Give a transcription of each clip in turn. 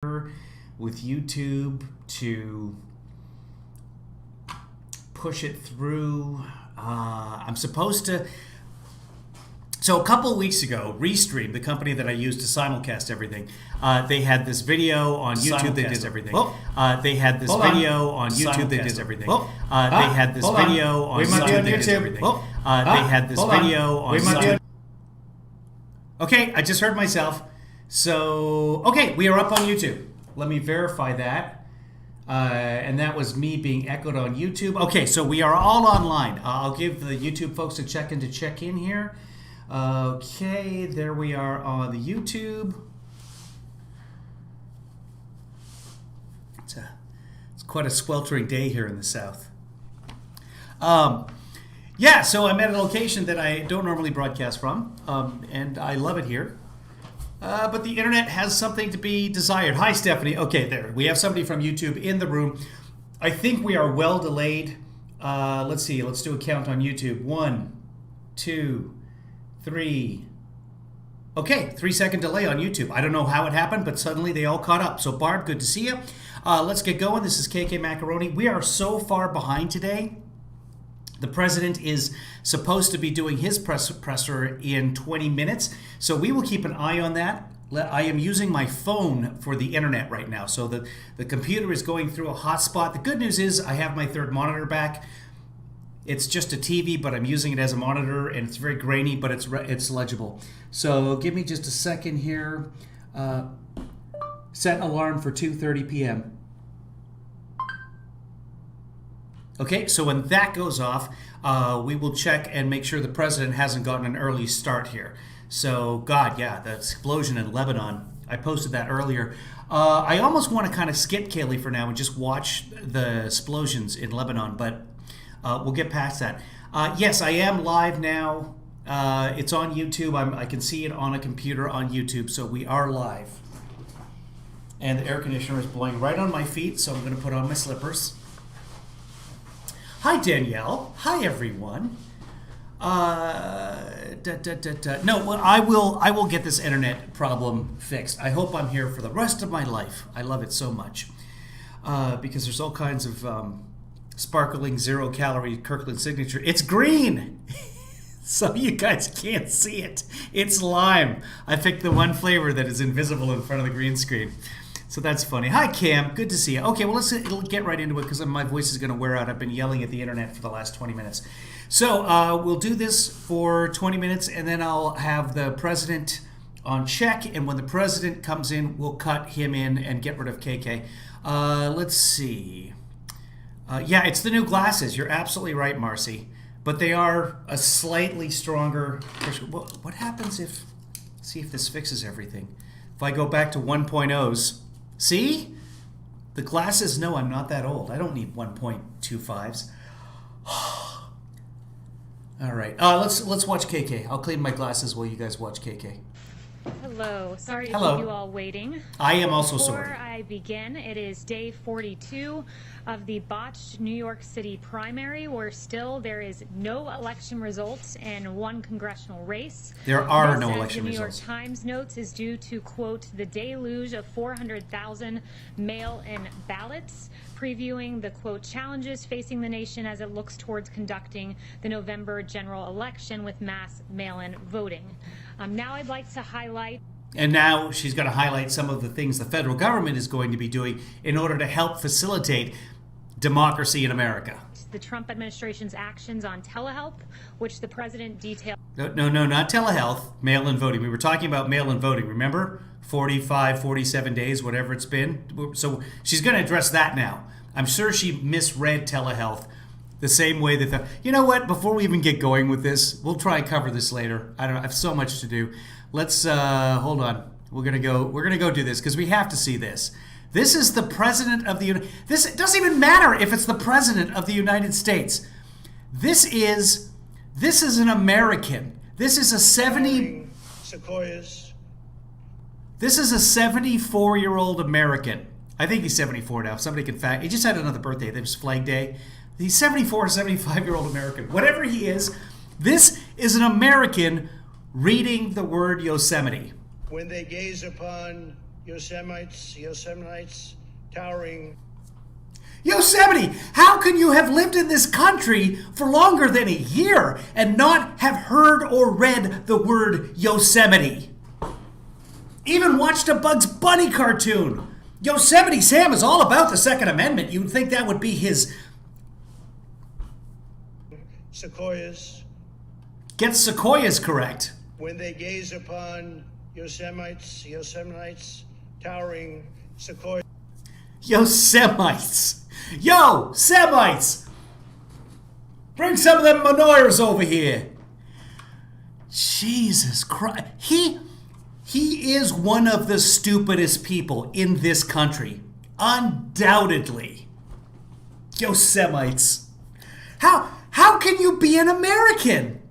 with YouTube to push it through. I'm supposed to. So a couple of weeks ago, Restream, the company that I use to simulcast everything, they had this video on YouTube that did everything. They had this video on YouTube that did everything. They had this video on YouTube that did everything. They had this video on YouTube. Okay, I just heard myself. So, okay, we are up on YouTube. Let me verify that. And that was me being echoed on YouTube. Okay, so we are all online. I'll give the YouTube folks a check in here. Okay, there we are on the YouTube. It's quite a sweltering day here in the South. Yeah, so I'm at a location that I don't normally broadcast from, and I love it here. But the internet has something to be desired. Hi, Stephanie. Okay, there. We have somebody from YouTube in the room. I think we are well delayed. Let's see. Let's do a count on YouTube. 1, 2, 3. Okay, 3-second delay on YouTube. I don't know how it happened, but suddenly they all caught up. So, Barb, good to see you. Let's get going. This is Kayleigh Macaroni. We are so far behind today. The president is supposed to be doing his presser in 20 minutes, so we will keep an eye on that. I am using my phone for the internet right now, so the computer is going through a hotspot. The good news is I have my third monitor back. It's just a TV, but I'm using it as a monitor, and it's very grainy, but it's legible. So give me just a second here. Set alarm for 2:30 p.m. Okay, so when that goes off, we will check and make sure the president hasn't gotten an early start here. So, God, yeah, the explosion in Lebanon. I posted that earlier. I almost want to kind of skip Kayleigh for now and just watch the explosions in Lebanon, but we'll get past that. Yes, I am live now. It's on YouTube. I can see it on a computer on YouTube, so we are live. And the air conditioner is blowing right on my feet, so I'm going to put on my slippers. Hi, Danielle. Hi, everyone. No, well, I will get this internet problem fixed. I hope I'm here for the rest of my life. I love it so much because there's all kinds of sparkling 0-calorie Kirkland signature. It's green. So you guys can't see it. It's lime. I picked the one flavor that is invisible in front of the green screen. So that's funny. Hi, Cam. Good to see you. Okay, well, let's get right into it because my voice is going to wear out. I've been yelling at the internet for the last 20 minutes. So we'll do this for 20 minutes, and then I'll have the president on check. And when the president comes in, we'll cut him in and get rid of KK. Let's see. Yeah, it's the new glasses. You're absolutely right, Marcy. But they are a slightly stronger. What happens if... See if this fixes everything. If I go back to 1.0s... See? The glasses know I'm not that old. I don't need 1.25s. All right. Let's watch KK. I'll clean my glasses while you guys watch KK. Hello. Sorry to keep you all waiting. I am also sorry. Before I begin, it is day 42 of the botched New York City primary, where still there is no election results in one congressional race. There are no election results. The New York results. Times notes is due to, quote, the deluge of 400,000 mail-in ballots, previewing the, quote, challenges facing the nation as it looks towards conducting the November general election with mass mail-in voting. Now I'd like to highlight... And now she's going to highlight some of the things the federal government is going to be doing in order to help facilitate democracy in America. The Trump administration's actions on telehealth, which the president detailed... No, not telehealth, mail-in voting. We were talking about mail-in voting, remember? 45, 47 days, whatever it's been. So she's going to address that now. I'm sure she misread telehealth the same way that you know what? Before we even get going with this, we'll try and cover this later. I don't know. I have so much to do. Let's hold on. We're gonna go do this because we have to see this. This is the president of the This it doesn't even matter if it's the president of the United States. This is an American. This is a 70 Sequoias. This is a 74-year-old American. I think he's 74 now. Somebody can fact. He just had another birthday. It was Flag Day. He's 74, 75-year-old American. Whatever he is, this is an American reading the word Yosemite. When they gaze upon Yosemite's towering. Yosemite! How can you have lived in this country for longer than a year and not have heard or read the word Yosemite? Even watched a Bugs Bunny cartoon. Yosemite Sam is all about the Second Amendment. You'd think that would be his... Sequoias. Get sequoias correct. When they gaze upon Yosemite's towering sequoia. Yosemites. Yo, Semites! Bring some of them Manoirs over here. Jesus Christ. He is one of the stupidest people in this country. Undoubtedly. Yosemites. How can you be an American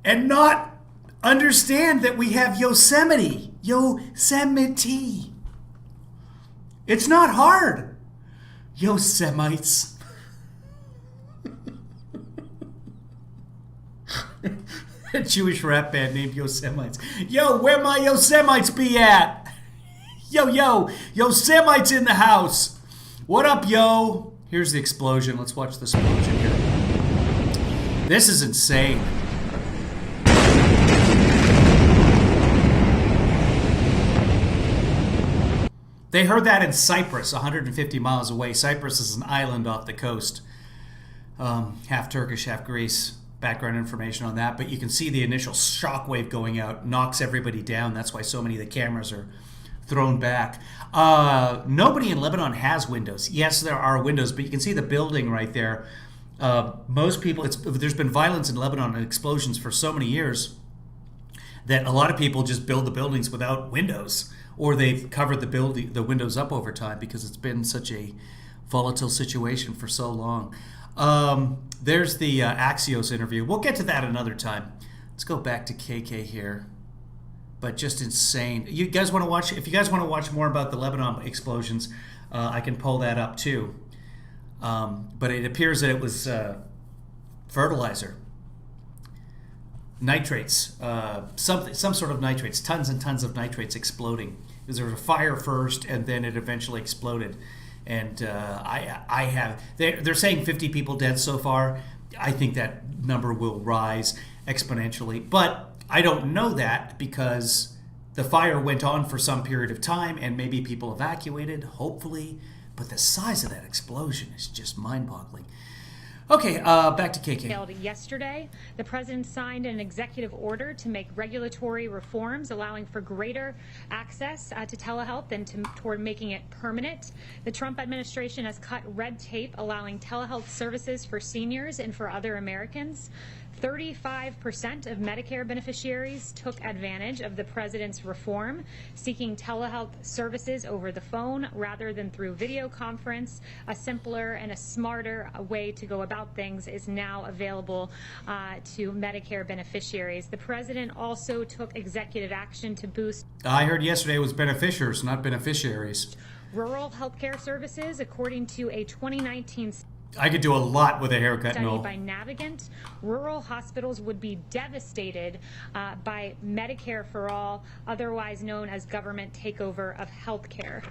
and not understand that we have Yosemite? Yosemite. It's not hard. Yosemites. A Jewish rap band named Yosemites. Yo, where my Yosemites be at? Yo, Yosemites in the house. What up, yo? Here's the explosion. Let's watch the explosion here. This is insane. They heard that in Cyprus, 150 miles away. Cyprus is an island off the coast. Half Turkish, half Greece. Background information on that. But you can see the initial shockwave going out. Knocks everybody down. That's why so many of the cameras are thrown back. Nobody in Lebanon has windows. Yes, there are windows, but you can see the building right there. Most people, there's been violence in Lebanon and explosions for so many years that a lot of people just build the buildings without windows, or they've covered the windows up over time because it's been such a volatile situation for so long. There's the Axios interview. We'll get to that another time. Let's go back to KK here. But just insane. You guys want to watch? If you guys want to watch more about the Lebanon explosions, I can pull that up too. But it appears that it was fertilizer, nitrates, some sort of nitrates, tons and tons of nitrates exploding. Because there was a fire first, and then it eventually exploded. And they're saying 50 people dead so far. I think that number will rise exponentially, but I don't know that because the fire went on for some period of time and maybe people evacuated, hopefully. But the size of that explosion is just mind-boggling. Okay, back to KK. Yesterday, the president signed an executive order to make regulatory reforms allowing for greater access to telehealth and toward making it permanent. The Trump administration has cut red tape allowing telehealth services for seniors and for other Americans. 35% of Medicare beneficiaries took advantage of the president's reform, seeking telehealth services over the phone rather than through video conference. A simpler and a smarter way to go about things is now available to Medicare beneficiaries. The president also took executive action to boost. I heard yesterday it was beneficiaries, not beneficiaries. Rural health care services, according to a 2019 I could do a lot with a haircut. Study by Navigant. Rural hospitals would be devastated by Medicare for All, otherwise known as government takeover of health care.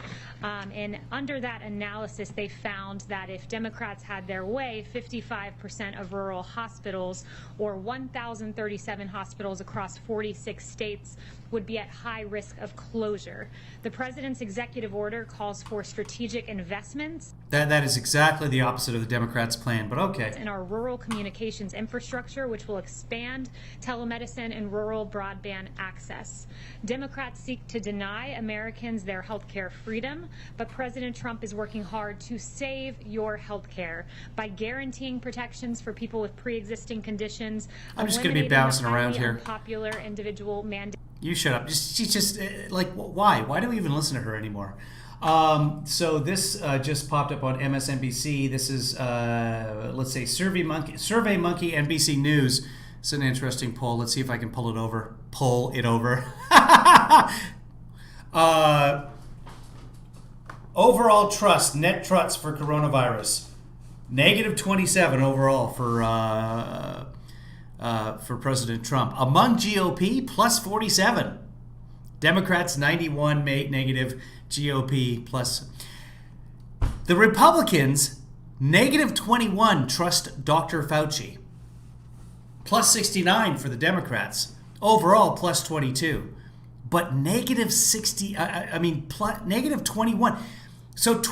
And under that analysis, they found that if Democrats had their way, 55% of rural hospitals, or 1,037 hospitals across 46 states, would be at high risk of closure. The president's executive order calls for strategic investments. That is exactly the opposite of the Democrats' plan, but okay. In our rural communications infrastructure, which will expand telemedicine and rural broadband access. Democrats seek to deny Americans their health care freedom, but President Trump is working hard to save your health care by guaranteeing protections for people with pre-existing conditions. I'm just going to be bouncing around here. Popular individual mandate. You shut up. She's just like, why? Why do we even listen to her anymore? So this just popped up on MSNBC. This is, let's say, Survey Monkey, NBC News. It's an interesting poll. Let's see if I can pull it over. Overall trust, net trust for coronavirus. Negative 27 overall for President Trump. Among GOP, plus 47. Democrats 91, negative, GOP plus. The Republicans, negative 21, trust Dr. Fauci. Plus 69 for the Democrats. Overall, plus 22. But negative 60, negative 21. So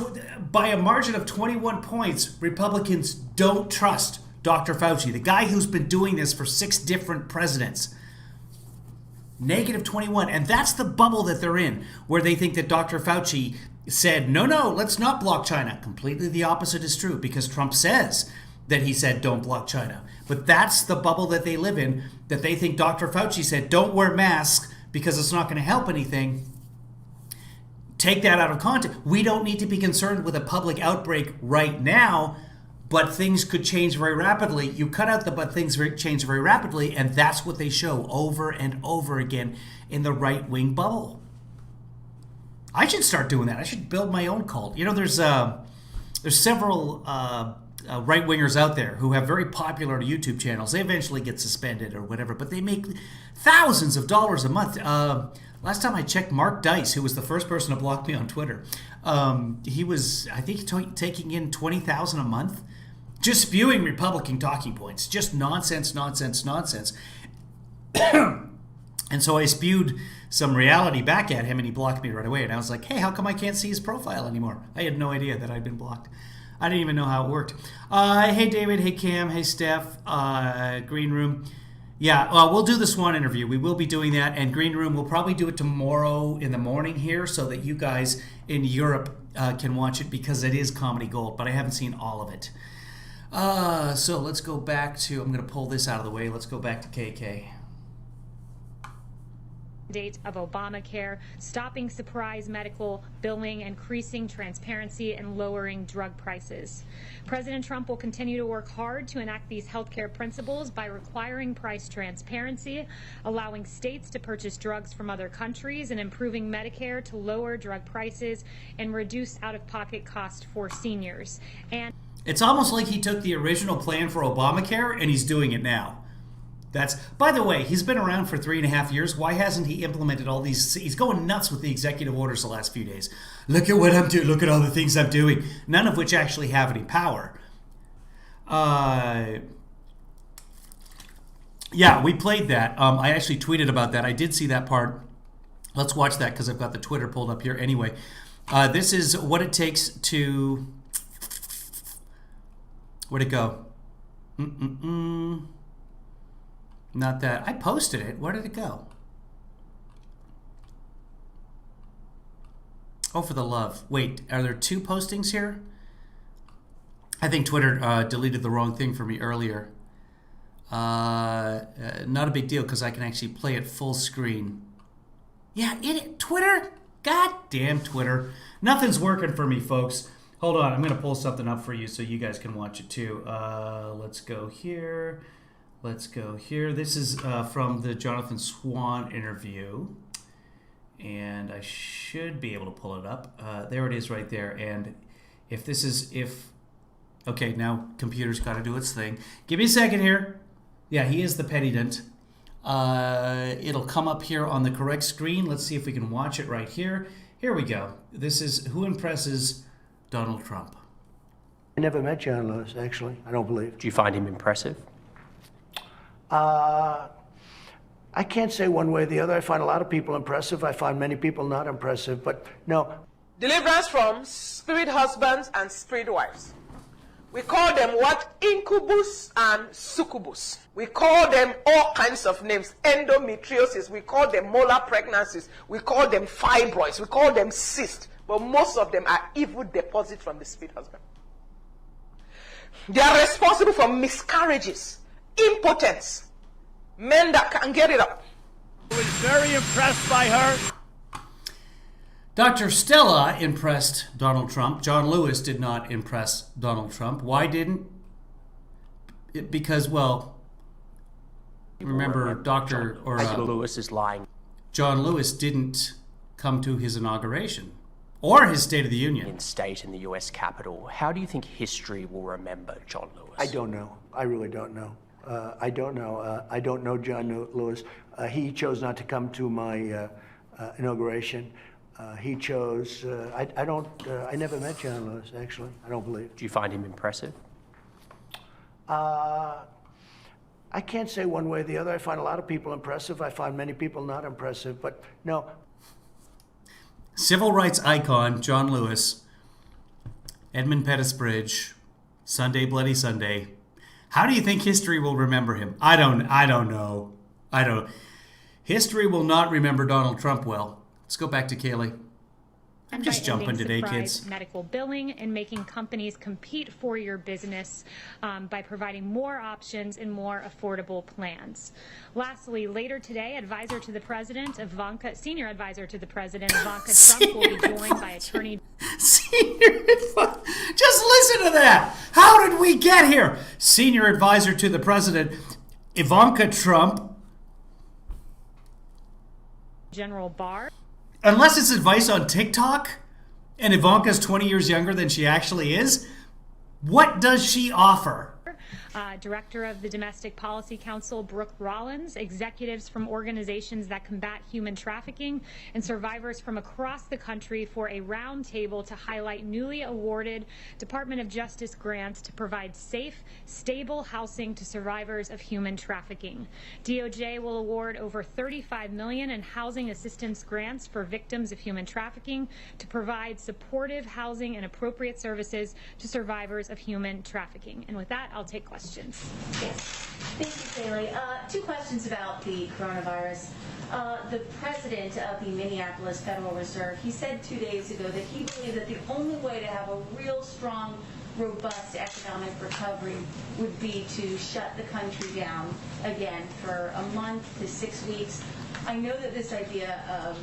by a margin of 21 points, Republicans don't trust Dr. Fauci, the guy who's been doing this for 6 different presidents. Negative 21. And that's the bubble that they're in, where they think that Dr. Fauci said, no, let's not block China. Completely the opposite is true, because Trump says that he said don't block China. But that's the bubble that they live in, that they think Dr. Fauci said don't wear masks because it's not going to help anything. Take that out of context. We don't need to be concerned with a public outbreak right now, but things could change very rapidly. You cut out the but things change very rapidly, and that's what they show over and over again in the right-wing bubble. I should start doing that. I should build my own cult. You know, there's several right-wingers out there who have very popular YouTube channels. They eventually get suspended or whatever, but they make thousands of dollars a month. Last time I checked, Mark Dice, who was the first person to block me on Twitter, he was, I think, taking in $20,000 a month, just spewing Republican talking points, just nonsense. And so I spewed some reality back at him, and he blocked me right away. And I was like, hey, how come I can't see his profile anymore? I had no idea that I'd been blocked. I didn't even know how it worked. Hey, David. Hey, Cam. Hey, Steph. Green Room. Yeah, we'll do the Swan interview. We will be doing that. And Green Room, we'll probably do it tomorrow in the morning here so that you guys in Europe can watch it, because it is comedy gold, but I haven't seen all of it. So let's go back to, I'm going to pull this out of the way. Let's go back to KK. Date of Obamacare, stopping surprise medical billing, increasing transparency, and lowering drug prices. President Trump will continue to work hard to enact these healthcare principles by requiring price transparency, allowing states to purchase drugs from other countries, and improving Medicare to lower drug prices and reduce out-of-pocket costs for seniors. And it's almost like he took the original plan for Obamacare and he's doing it now. By the way, he's been around for 3.5 years. Why hasn't he implemented all these? He's going nuts with the executive orders the last few days. Look at what I'm doing. Look at all the things I'm doing. None of which actually have any power. Yeah, we played that. I actually tweeted about that. I did see that part. Let's watch that because I've got the Twitter pulled up here anyway. This is what it takes to... Where'd it go? Not that. I posted it. Where did it go? Oh, for the love. Wait, are there 2 postings here? I think Twitter deleted the wrong thing for me earlier. Not a big deal because I can actually play it full screen. Yeah, Twitter? God damn Twitter. Nothing's working for me, folks. Hold on. I'm going to pull something up for you so you guys can watch it too. Let's go here. This is from the Jonathan Swan interview, and I should be able to pull it up. There it is right there. And okay, now computer's got to do its thing. Give me a second here. Yeah, he is the pedidant. It'll come up here on the correct screen. Let's see if we can watch it right here. Here we go. This is Who Impresses Donald Trump. I never met John Lewis, actually. I don't believe. Do you find him impressive? I can't say one way or the other. I find a lot of people impressive. I find many people not impressive, but no. Deliverance from spirit husbands and spirit wives. We call them what? Incubus and succubus. We call them all kinds of names. Endometriosis. We call them molar pregnancies. We call them fibroids. We call them cysts. But most of them are evil deposits from the spirit husband. They are responsible for miscarriages, impotence, men that can't get it up. I was very impressed by her. Dr. Stella impressed Donald Trump. John Lewis did not impress Donald Trump. Why didn't? Because, well, remember Dr. Lewis is lying. John Lewis didn't come to his inauguration or his State of the Union. In state in the U.S. Capitol. How do you think history will remember John Lewis? I don't know. I really don't know. I don't know. I don't know John Lewis. He chose not to come to my inauguration. He chose, I never met John Lewis, actually, I don't believe. Do you find him impressive? I can't say one way or the other. I find a lot of people impressive. I find many people not impressive, but no. Civil rights icon John Lewis, Edmund Pettus Bridge, Sunday Bloody Sunday. How do you think history will remember him? I don't know. History will not remember Donald Trump well. Let's go back to Kayleigh. I'm just jumping today, kids. Medical billing and making companies compete for your business by providing more options and more affordable plans. Lastly, later today, senior advisor to the president, Ivanka Trump will be joined by attorney. Just listen to that. How did we get here? Senior advisor to the president, Ivanka Trump. General Barr. Unless it's advice on TikTok and Ivanka's 20 years younger than she actually is, what does she offer? Director of the Domestic Policy Council, Brooke Rollins, executives from organizations that combat human trafficking, and survivors from across the country for a roundtable to highlight newly awarded Department of Justice grants to provide safe, stable housing to survivors of human trafficking. DOJ will award over $35 million in housing assistance grants for victims of human trafficking to provide supportive housing and appropriate services to survivors of human trafficking. And with that, I'll take questions. Yes. Thank you, Kayleigh. Two questions about the coronavirus. The president of the Minneapolis Federal Reserve, he said 2 days ago that he believed that the only way to have a real strong, robust economic recovery would be to shut the country down again for a month to 6 weeks. I know that this idea of...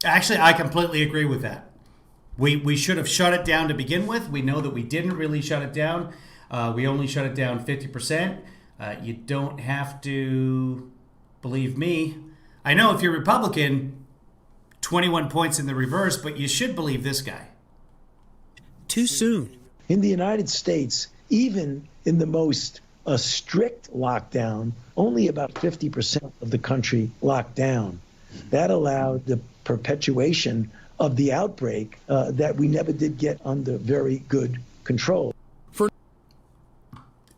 Actually, I completely agree with that. We should have shut it down to begin with. We know that we didn't really shut it down. We only shut it down 50%. You don't have to believe me. I know if you're Republican, 21 points in the reverse, but you should believe this guy. Too soon. In the United States, even in the most strict lockdown, only about 50% of the country locked down. That allowed the perpetuation of the outbreak that we never did get under very good control.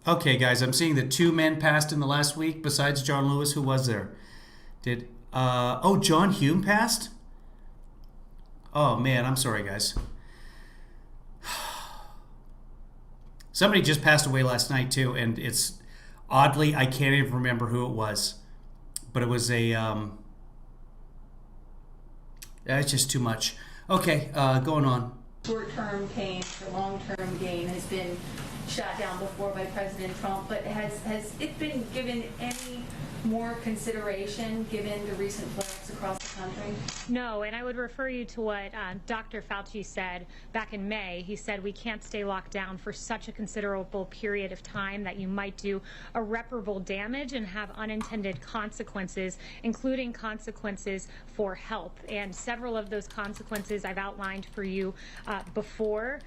Okay, guys, I'm seeing that 2 men passed in the last week besides John Lewis. Who was there? John Hume passed? Oh, man, I'm sorry, guys. Somebody just passed away last night, too, and it's oddly, I can't even remember who it was. But it was it's just too much. Okay, going on. Short-term pain for long-term gain has been shot down before by President Trump, but has it been given any more consideration given the recent flare-ups across the country? No, and I would refer you to what Dr. Fauci said back in May. He said we can't stay locked down for such a considerable period of time that you might do irreparable damage and have unintended consequences, including consequences for health. And several of those consequences I've outlined for you before.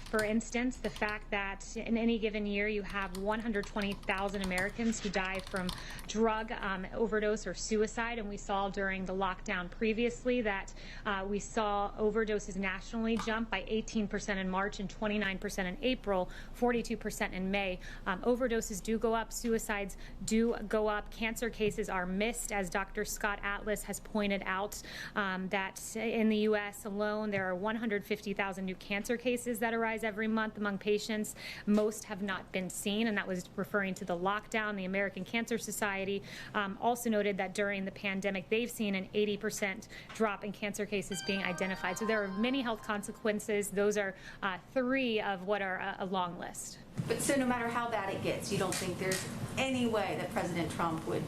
For instance, the fact that in any given year you have 120,000 Americans who die from drug overdose or suicide, and we saw during the lockdown previously that we saw overdoses nationally jump by 18% in March and 29% in April, 42% in May. Overdoses do go up, suicides do go up, cancer cases are missed, as Dr. Scott Atlas has pointed out, that in the U.S. alone there are 150,000 new cancer cases that arise every month among patients. Most have not been seen, and that was referring to the lockdown. The American Cancer Society also noted that during the pandemic they've seen an 80% drop in cancer cases being identified. So there are many health consequences. Those are 3 of what are a long list. But so no matter how bad it gets, you don't think there's any way that President Trump would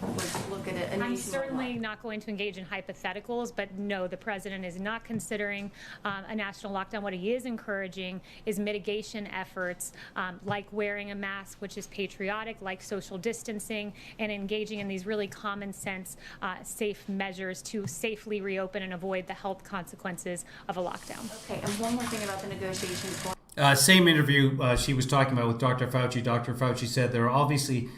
look at it? I'm certainly not going to engage in hypotheticals, but no, the president is not considering a national lockdown. What he is encouraging is mitigation efforts like wearing a mask, which is patriotic, like social distancing, and engaging in these really common sense, safe measures to safely reopen and avoid the health consequences of a lockdown. Okay, and one more thing about the negotiations. Same interview she was talking about with Dr. Fauci. Dr. Fauci said there are obviously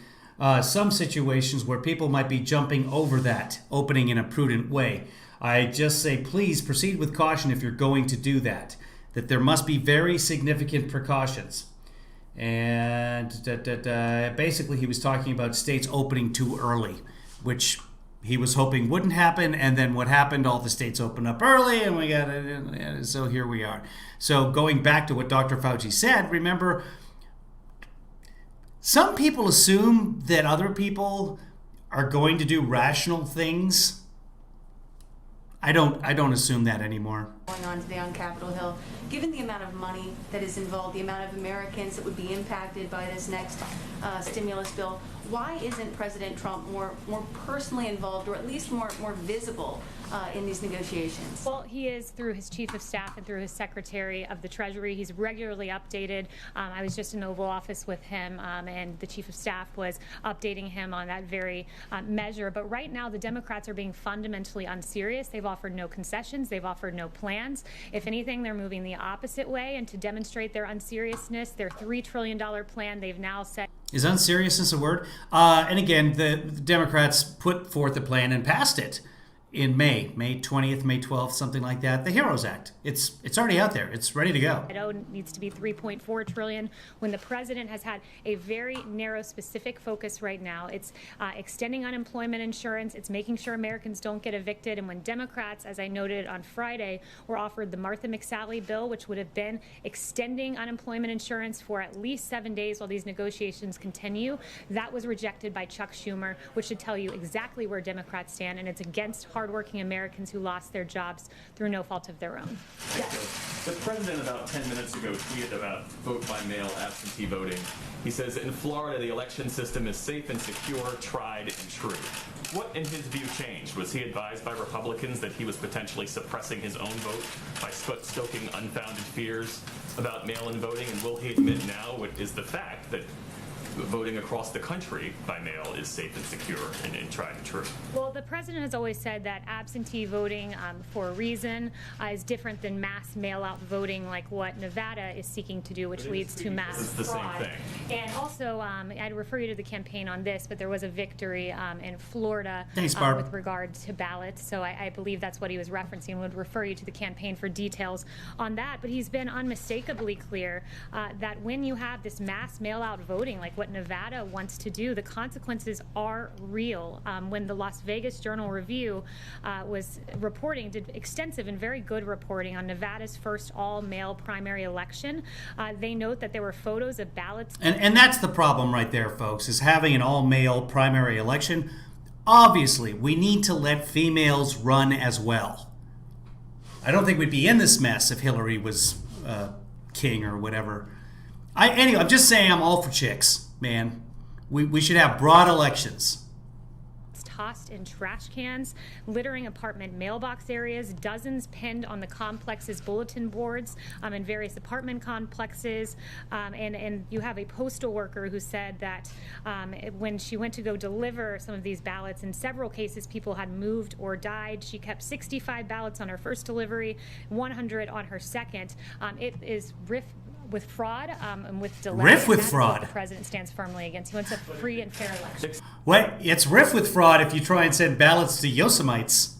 some situations where people might be jumping over that, opening in a prudent way. I just say, please proceed with caution if you're going to do that. That there must be very significant precautions. And basically he was talking about states opening too early, which he was hoping wouldn't happen. And then what happened? All the states opened up early, and we got it. So here we are. So going back to what Dr. Fauci said, remember, some people assume that other people are going to do rational things. I don't assume that anymore. Going on today on Capitol Hill, given the amount of money that is involved, the amount of Americans that would be impacted by this next stimulus bill, why isn't President Trump more personally involved, or at least more visible in these negotiations? Well, he is through his chief of staff and through his secretary of the Treasury. He's regularly updated. I was just in the Oval Office with him, and the chief of staff was updating him on that very measure. But right now, the Democrats are being fundamentally unserious. They've offered no concessions. They've offered no plans. If anything, they're moving the opposite way. And to demonstrate their unseriousness, their $3 trillion plan they've now set. Is unseriousness a word? And again, the Democrats put forth a plan and passed it in May 20th, May 12th, something like that. The HEROES Act. It's already out there. It's ready to go. It needs to be $3.4 trillion when the president has had a very narrow, specific focus right now. It's extending unemployment insurance. It's making sure Americans don't get evicted. And when Democrats, as I noted on Friday, were offered the Martha McSally bill, which would have been extending unemployment insurance for at least 7 days while these negotiations continue, that was rejected by Chuck Schumer, which should tell you exactly where Democrats stand, and it's against hardworking Americans who lost their jobs through no fault of their own. The president about 10 minutes ago tweeted about vote-by-mail absentee voting. He says, in Florida, the election system is safe and secure, tried and true. What, in his view, changed? Was he advised by Republicans that he was potentially suppressing his own vote by stoking unfounded fears about mail-in voting? And will he admit now what is the fact that voting across the country by mail is safe and secure and tried and true? Well, the president has always said that absentee voting for a reason is different than mass mail-out voting like what Nevada is seeking to do, which leads to mass fraud. It's the same thing. And also, I'd refer you to the campaign on this, but there was a victory in Florida with regard to ballots. So I believe that's what he was referencing. Would refer you to the campaign for details on that. But he's been unmistakably clear that when you have this mass mail-out voting, like what Nevada wants to do, the consequences are real. When the Las Vegas Journal-Review was reporting, did extensive and very good reporting on Nevada's first all-male primary election, they note that there were photos of ballots. And that's the problem right there, folks, is having an all-male primary election. Obviously, we need to let females run as well. I don't think we'd be in this mess if Hillary was king or whatever. Anyway, I'm just saying I'm all for chicks. Man, we should have broad elections. Tossed in trash cans, littering apartment mailbox areas, dozens pinned on the complex's bulletin boards in various apartment complexes. And you have a postal worker who said that when she went to go deliver some of these ballots, in several cases people had moved or died. She kept 65 ballots on her first delivery, 100 on her second. It is with fraud and with delay. Riff with fraud. The president stands firmly against. He wants a free and fair election. What? It's riff with fraud if you try and send ballots to Yosemites.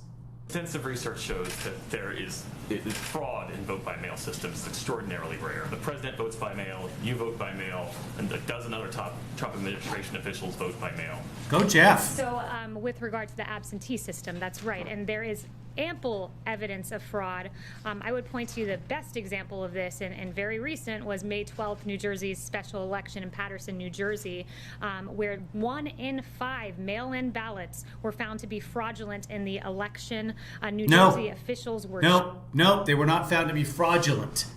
Extensive research shows that there is fraud in vote-by-mail systems. It's extraordinarily rare. The president votes by mail, you vote by mail, and a dozen other top Trump administration officials vote by mail. Go, Jeff. So with regard to the absentee system, that's right. And there is ample evidence of fraud. I would point to you the best example of this, and very recent, was May 12th, New Jersey's special election in Paterson, New Jersey, where 1 in 5 mail-in ballots were found to be fraudulent in the election. New Jersey officials were... No, they were not found to be fraudulent.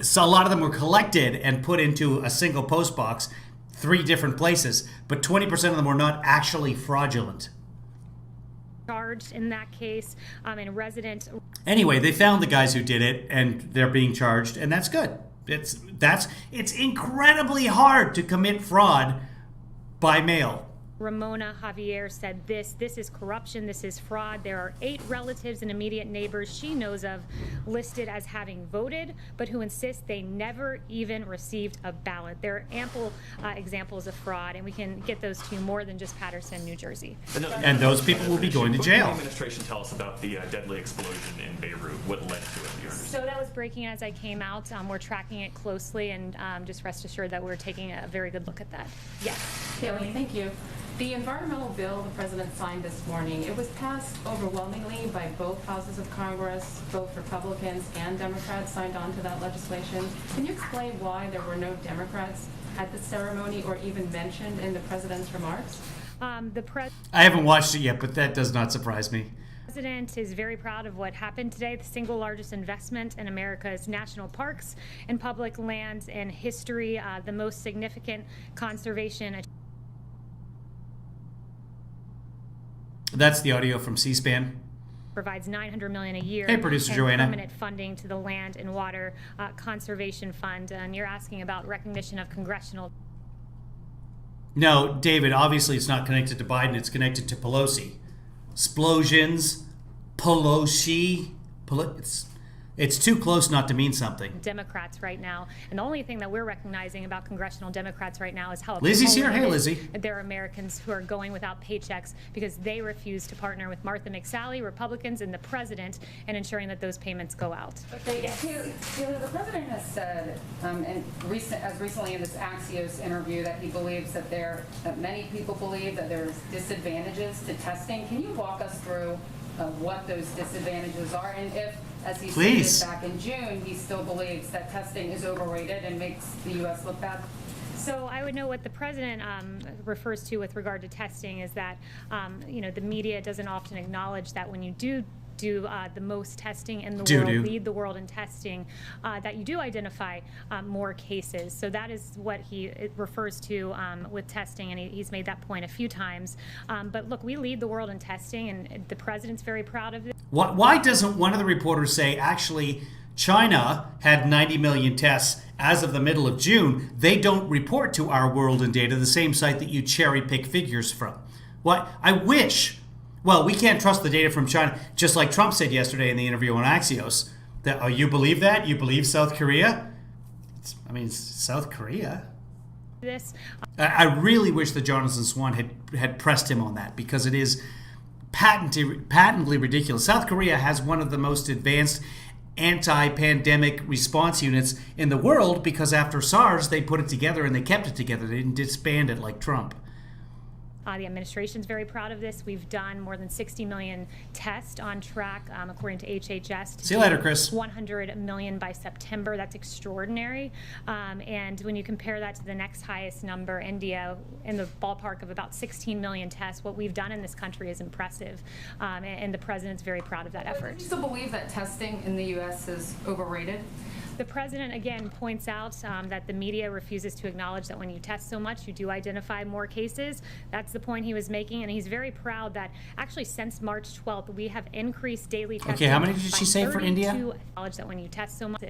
So a lot of them were collected and put into a single post box, 3 different places, but 20% of them were not actually fraudulent. Charged in that case, and resident. Anyway, they found the guys who did it, and they're being charged, and that's good. It's incredibly hard to commit fraud by mail. Ramona Javier said this is corruption, this is fraud. There are 8 relatives and immediate neighbors she knows of listed as having voted, but who insist they never even received a ballot. There are ample examples of fraud, and we can get those to more than just Paterson, New Jersey. And those people will be going to jail. What can the administration tell us about the deadly explosion in Beirut? What led to it, do you understand? So that was breaking as I came out. We're tracking it closely, and just rest assured that we're taking a very good look at that. Yes. Kayleigh, thank you. The environmental bill the president signed this morning, it was passed overwhelmingly by both houses of Congress. Both Republicans and Democrats signed on to that legislation. Can you explain why there were no Democrats at the ceremony or even mentioned in the president's remarks? I haven't watched it yet, but that does not surprise me. The president is very proud of what happened today, the single largest investment in America's national parks and public lands in history, the most significant conservation. That's the audio from C-SPAN. Provides $900 million a year. Hey, producer in Joanna. Permanent funding to the Land and Water Conservation Fund, and you're asking about recognition of congressional. No, David, obviously it's not connected to Biden, it's connected to Pelosi. Explosions, Pelosi, it's too close not to mean something. Democrats right now, and the only thing that we're recognizing about congressional Democrats right now is how Lizzie's here. Hey, Lizzie. There are Americans who are going without paychecks because they refuse to partner with Martha McSally, Republicans, and the president in ensuring that those payments go out. Okay, yes. Kayleigh, the president has said, as recently in this Axios interview, that he believes that many people believe that there's disadvantages to testing. Can you walk us through what those disadvantages are, and if, as he stated back in June, he still believes that testing is overrated and makes the U.S. look bad? So I would know what the president refers to with regard to testing is that, the media doesn't often acknowledge that when you do the most testing in the world, lead the world in testing, that you do identify more cases. So that is what he refers to with testing, and he's made that point a few times. But look, we lead the world in testing, and the president's very proud of it. Why doesn't one of the reporters say, actually, China had 90 million tests as of the middle of June? They don't report to Our World in Data, the same site that you cherry pick figures from. What I wish. Well, we can't trust the data from China, just like Trump said yesterday in the interview on Axios. That you believe that? You believe South Korea? It's South Korea. I really wish that Jonathan Swan had pressed him on that, because it is patently ridiculous. South Korea has one of the most advanced anti-pandemic response units in the world, because after SARS, they put it together and they kept it together. They didn't disband it like Trump. The administration's very proud of this. We've done more than 60 million tests on track, according to HHS. See you later, Chris. 100 million by September. That's extraordinary. And when you compare that to the next highest number, India, in the ballpark of about 16 million tests, what we've done in this country is impressive. And the president's very proud of that effort. Do you still believe that testing in the U.S. is overrated? The president, again, points out that the media refuses to acknowledge that when you test so much, you do identify more cases. That's the point he was making, and he's very proud that actually since March 12th, we have increased daily testing. Okay, how many did she say for India? Acknowledge that when you test so much,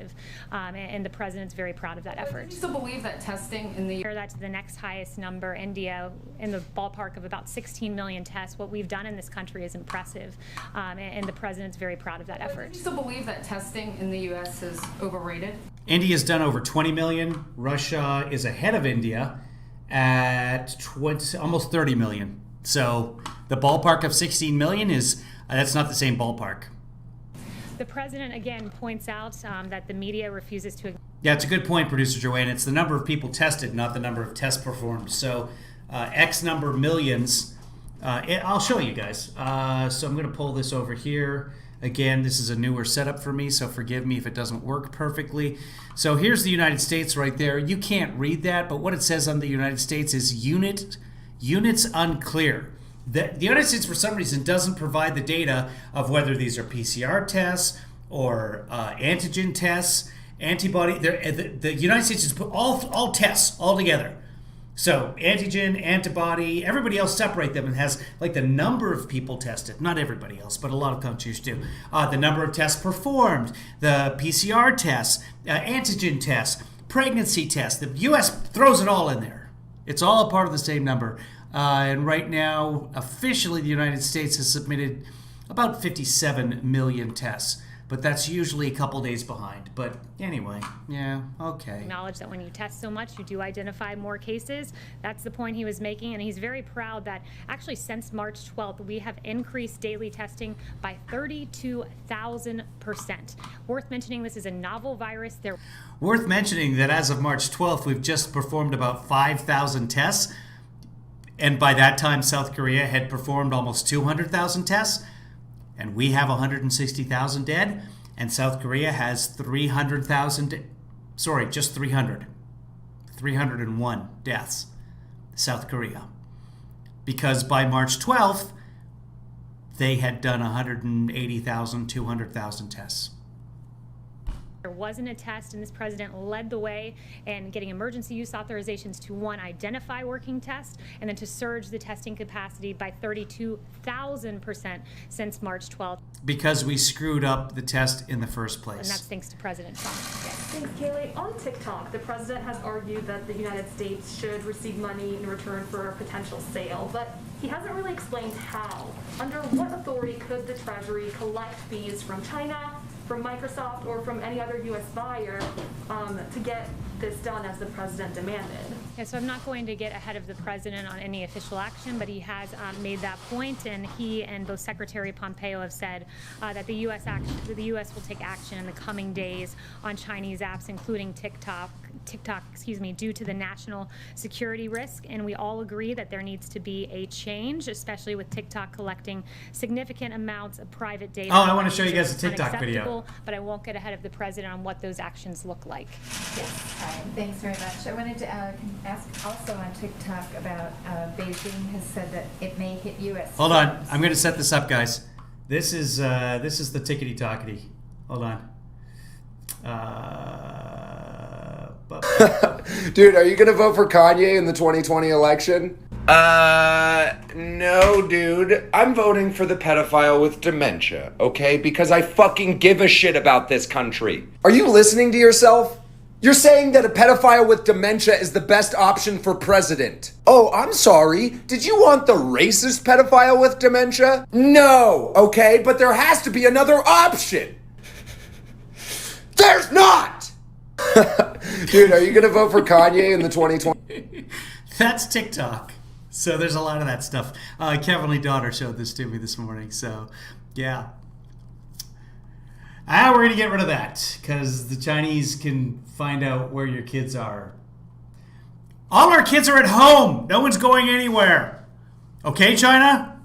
and the president's very proud of that effort. Do you still believe that testing in the Compare that to the next highest number, India, in the ballpark of about 16 million tests. What we've done in this country is impressive, and the president's very proud of that effort. Do you still believe that testing in the U.S. is overrated? India's done over 20 million. Russia is ahead of India at almost 30 million. So the ballpark of 16 million that's not the same ballpark. The president, again, points out that the media refuses to. Yeah, it's a good point, producer Joanne. It's the number of people tested, not the number of tests performed. So X number of millions. I'll show you guys. So I'm going to pull this over here. Again, this is a newer setup for me, so forgive me if it doesn't work perfectly. So here's the United States right there. You can't read that, but what it says on the United States is units unclear. The United States, for some reason, doesn't provide the data of whether these are PCR tests or antigen tests, antibody. The United States has put all tests all together. So antigen, antibody, everybody else separate them and has like the number of people tested. Not everybody else, but a lot of countries do. The number of tests performed, the PCR tests, antigen tests, pregnancy tests. The U.S. throws it all in there. It's all a part of the same number. And right now, officially, the United States has submitted about 57 million tests. But that's usually a couple days behind. But anyway, yeah, okay. Acknowledge that when you test so much, you do identify more cases. That's the point he was making, and he's very proud that actually since March 12th, we have increased daily testing by 32,000%. Worth mentioning, this is a novel virus. Worth mentioning that as of March 12th, we've just performed about 5,000 tests. And by that time, South Korea had performed almost 200,000 tests. And we have 160,000 dead, and South Korea has 300,000, just 301 deaths, South Korea. Because by March 12th, they had done 180,000, 200,000 tests. There wasn't a test, and this president led the way in getting emergency use authorizations to, one, identify working tests, and then to surge the testing capacity by 32,000% since March 12th. Because we screwed up the test in the first place. And that's thanks to President Trump. Thanks, Kayleigh. On TikTok, the president has argued that the United States should receive money in return for a potential sale, but he hasn't really explained how. Under what authority could the Treasury collect fees from China, from Microsoft, or from any other U.S. buyer to get this done as the president demanded? Yeah, so I'm not going to get ahead of the president on any official action, but he has made that point, and he and both Secretary Pompeo have said that the U.S. will take action in the coming days on Chinese apps, including TikTok, due to the national security risk. And we all agree that there needs to be a change, especially with TikTok collecting significant amounts of private data. Oh, I want to show you guys a TikTok video. But I won't get ahead of the president on what those actions look like. Yes, thanks very much. I wanted to ask also on TikTok about Beijing has said that it may hit U.S. Hold on, I'm going to set this up, guys. This is the tickety-tockety. Hold on. Dude, are you gonna vote for Kanye in the 2020 election? No, dude. I'm voting for the pedophile with dementia, okay? Because I fucking give a shit about this country. Are you listening to yourself? You're saying that a pedophile with dementia is the best option for president. Oh, I'm sorry. Did you want the racist pedophile with dementia? No, okay? But there has to be another option. There's not! Dude, are you gonna vote for Kanye in the 2020? That's TikTok. So there's a lot of that stuff. Kevin daughter showed this to me this morning. So, yeah. We're going to get rid of that because the Chinese can find out where your kids are. All our kids are at home. No one's going anywhere. Okay, China?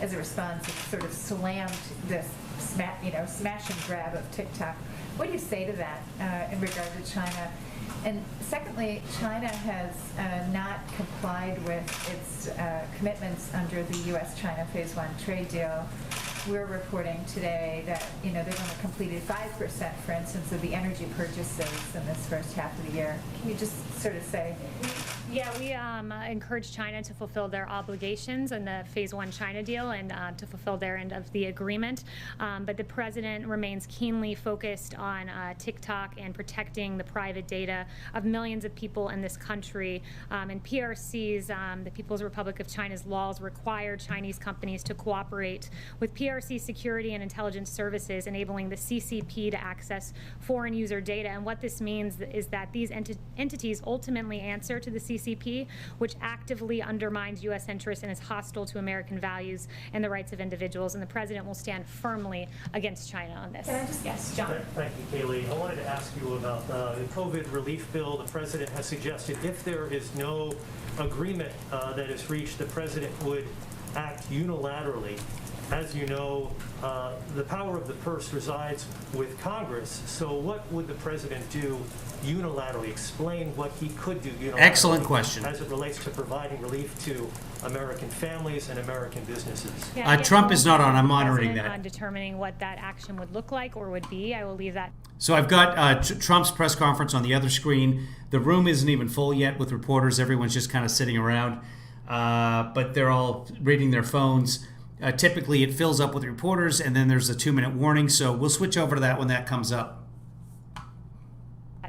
As a response, it sort of slammed this smash and grab of TikTok. What do you say to that in regard to China? And secondly, China has not complied with its commitments under the U.S.-China Phase 1 trade deal. We're reporting today that they've only completed 5%, for instance, of the energy purchases in this first half of the year. Can you just sort of say? Yeah, we encourage China to fulfill their obligations in the Phase 1 China deal and to fulfill their end of the agreement. But the president remains keenly focused on TikTok and protecting the private data of millions of people in this country. And PRC's, the People's Republic of China's laws require Chinese companies to cooperate with PRC security and intelligence services, enabling the CCP to access foreign user data. And what this means is that these entities ultimately answer to the CCP, which actively undermines U.S. interests and is hostile to American values and the rights of individuals. And the president will stand firmly against China on this. Yes, John. Thank you, Kayleigh. I wanted to ask you about the COVID relief bill. The president has suggested if there is no agreement that is reached, the president would act unilaterally. As you know, the power of the purse resides with Congress. So what would the president do unilaterally? Explain what he could do unilaterally. Excellent question. As it relates to providing relief to American families and American businesses. Yeah, Trump is not on. I'm monitoring that. On determining what that action would look like or would be. I will leave that. So I've got Trump's press conference on the other screen. The room isn't even full yet with reporters. Everyone's just kind of sitting around. But they're all reading their phones. Typically, it fills up with reporters, and then there's a 2-minute warning. So we'll switch over to that when that comes up.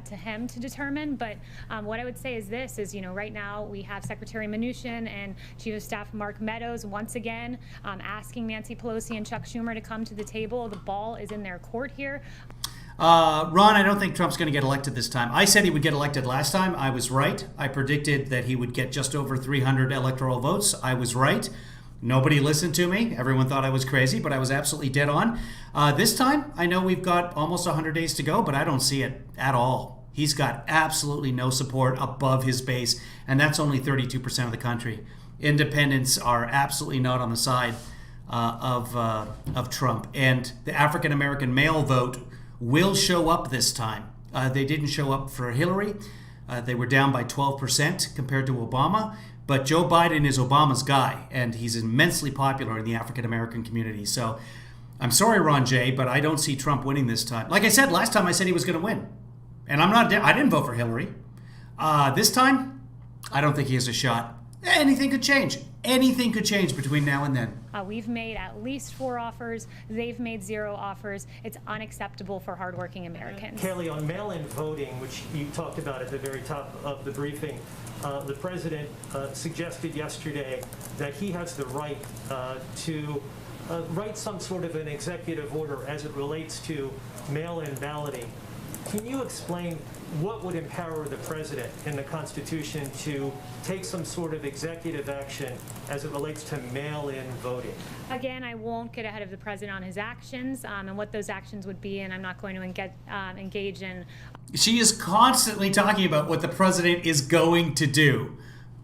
to him to determine. But what I would say is this, is, right now we have Secretary Mnuchin and Chief of Staff Mark Meadows once again asking Nancy Pelosi and Chuck Schumer to come to the table. The ball is in their court here. Ron, I don't think Trump's going to get elected this time. I said he would get elected last time. I was right. I predicted that he would get just over 300 electoral votes. I was right. Nobody listened to me. Everyone thought I was crazy, but I was absolutely dead on. This time, I know we've got almost 100 days to go, but I don't see it at all. He's got absolutely no support above his base, and that's only 32% of the country. Independents are absolutely not on the side of Trump. And the African-American male vote will show up this time. They didn't show up for Hillary. They were down by 12% compared to Obama. But Joe Biden is Obama's guy, and he's immensely popular in the African-American community. So I'm sorry, Ron J., but I don't see Trump winning this time. Like I said, last time I said he was going to win. And I didn't vote for Hillary. This time, I don't think he has a shot. Anything could change. Anything could change between now and then. We've made at least 4 offers. They've made 0 offers. It's unacceptable for hardworking Americans. Kayleigh, on mail-in voting, which you talked about at the very top of the briefing, the president suggested yesterday that he has the right to write some sort of an executive order as it relates to mail-in balloting. Can you explain what would empower the president in the Constitution to take some sort of executive action as it relates to mail-in voting? Again, I won't get ahead of the president on his actions and what those actions would be, and I'm not going to engage in. She is constantly talking about what the president is going to do,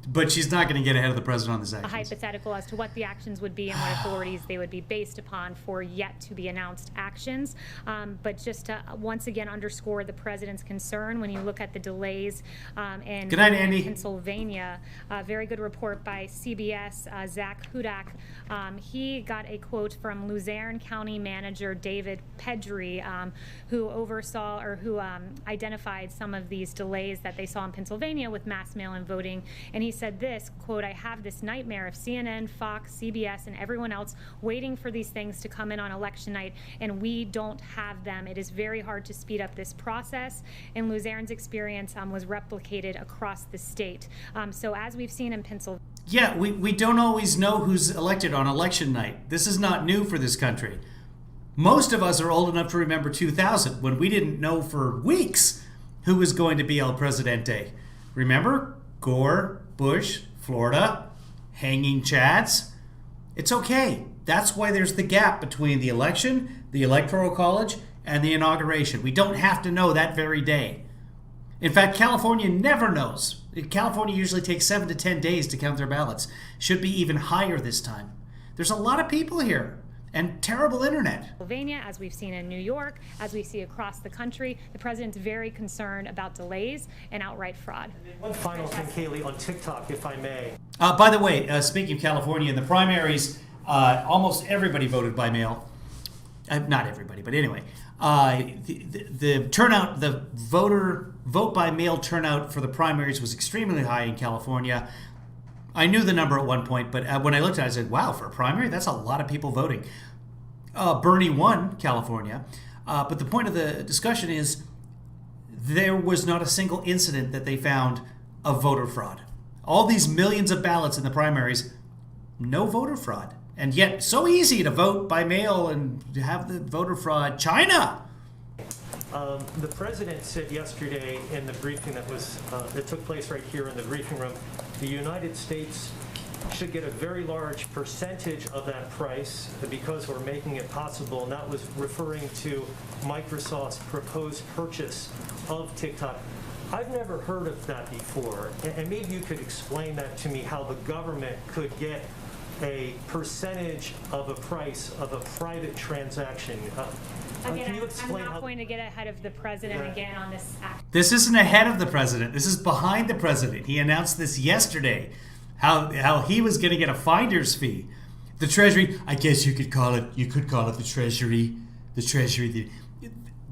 but she's not going to get ahead of the president on his actions. A hypothetical as to what the actions would be and what authorities they would be based upon for yet to be announced actions. But just to once again underscore the president's concern when you look at the delays in Good night, Andy. Pennsylvania. Very good report by CBS, Zach Hudak. He got a quote from Luzerne County Manager David Pedri, who oversaw or who identified some of these delays that they saw in Pennsylvania with mass mail-in voting. And he said this, quote, "I have this nightmare of CNN, Fox, CBS, and everyone else waiting for these things to come in on election night, and we don't have them. It is very hard to speed up this process." And Luzerne's experience was replicated across the state. So as we've seen in Pennsylvania. Yeah, we don't always know who's elected on election night. This is not new for this country. Most of us are old enough to remember 2000, when we didn't know for weeks who was going to be El Presidente. Remember? Gore, Bush, Florida, hanging chads. It's okay. That's why there's the gap between the election, the Electoral College, and the inauguration. We don't have to know that very day. In fact, California never knows. California usually takes 7 to 10 days to count their ballots. Should be even higher this time. There's a lot of people here. And terrible internet. Pennsylvania, as we've seen in New York, as we see across the country, the president's very concerned about delays and outright fraud. One final thing, Kayleigh, on TikTok, if I may. By the way, speaking of California, in the primaries, almost everybody voted by mail. Not everybody, but anyway. The turnout, the vote by mail turnout for the primaries was extremely high in California. I knew the number at one point, but when I looked at it, I said, wow, for a primary, that's a lot of people voting. Bernie won California, but the point of the discussion is there was not a single incident that they found of voter fraud. All these millions of ballots in the primaries, no voter fraud. And yet, so easy to vote by mail and have the voter fraud. China! The president said yesterday in the briefing that took place right here in the briefing room, the United States should get a very large percentage of that price because we're making it possible, and that was referring to Microsoft's proposed purchase of TikTok. I've never heard of that before, and maybe you could explain that to me, how the government could get a percentage of a price of a private transaction. Again, can you explain I'm not going to get ahead of the president again on this act. This isn't ahead of the president. This is behind the president. He announced this yesterday, how he was going to get a finder's fee. The Treasury, I guess you could call it the Treasury,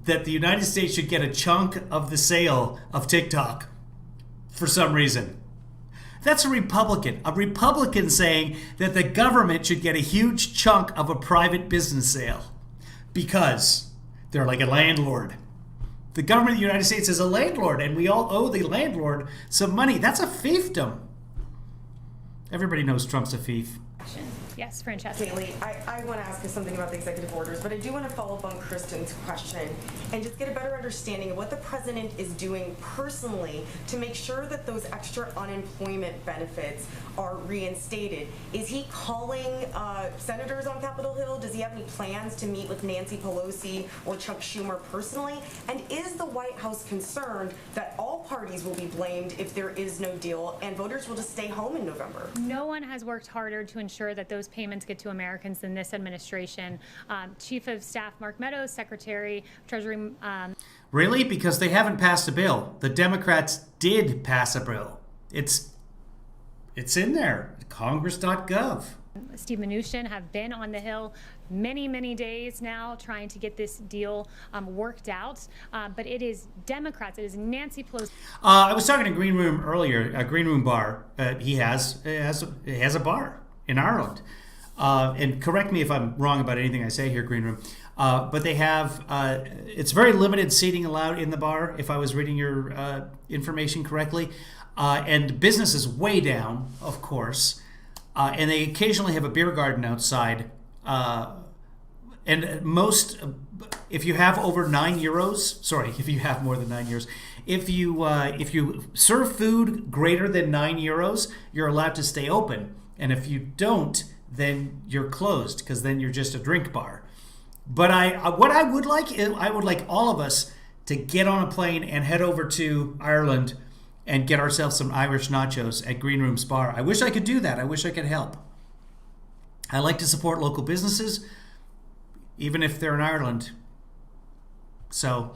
that the United States should get a chunk of the sale of TikTok for some reason. That's a Republican saying that the government should get a huge chunk of a private business sale because they're like a landlord. The government of the United States is a landlord, and we all owe the landlord some money. That's a fiefdom. Everybody knows Trump's a thief. Yes, Francesca. Kayleigh, I want to ask you something about the executive orders, but I do want to follow up on Kristen's question and just get a better understanding of what the president is doing personally to make sure that those extra unemployment benefits are reinstated. Is he calling senators on Capitol Hill? Does he have any plans to meet with Nancy Pelosi or Chuck Schumer personally? And is the White House concerned that all parties will be blamed if there is no deal and voters will just stay home in November? No one has worked harder to ensure that those payments get to Americans than this administration. Chief of Staff Mark Meadows, Secretary of Treasury. Really? Because they haven't passed a bill. The Democrats did pass a bill. It's in there, Congress.gov. Steve Mnuchin have been on the Hill many days now trying to get this deal worked out. But it is Democrats, it is Nancy Pelosi. I was talking to Green Room earlier, a Green Room bar. He has a bar in Ireland. And correct me if I'm wrong about anything I say here, Green Room. But they have, it's very limited seating allowed in the bar, if I was reading your information correctly. And business is way down, of course. And they occasionally have a beer garden outside. And most, if you have over €9, sorry, if you have more than €9, if you serve food greater than €9, you're allowed to stay open. And if you don't, then you're closed, because then you're just a drink bar. But what I would like is, I would like all of us to get on a plane and head over to Ireland and get ourselves some Irish nachos at Green Room's bar. I wish I could do that. I wish I could help. I like to support local businesses, even if they're in Ireland. So,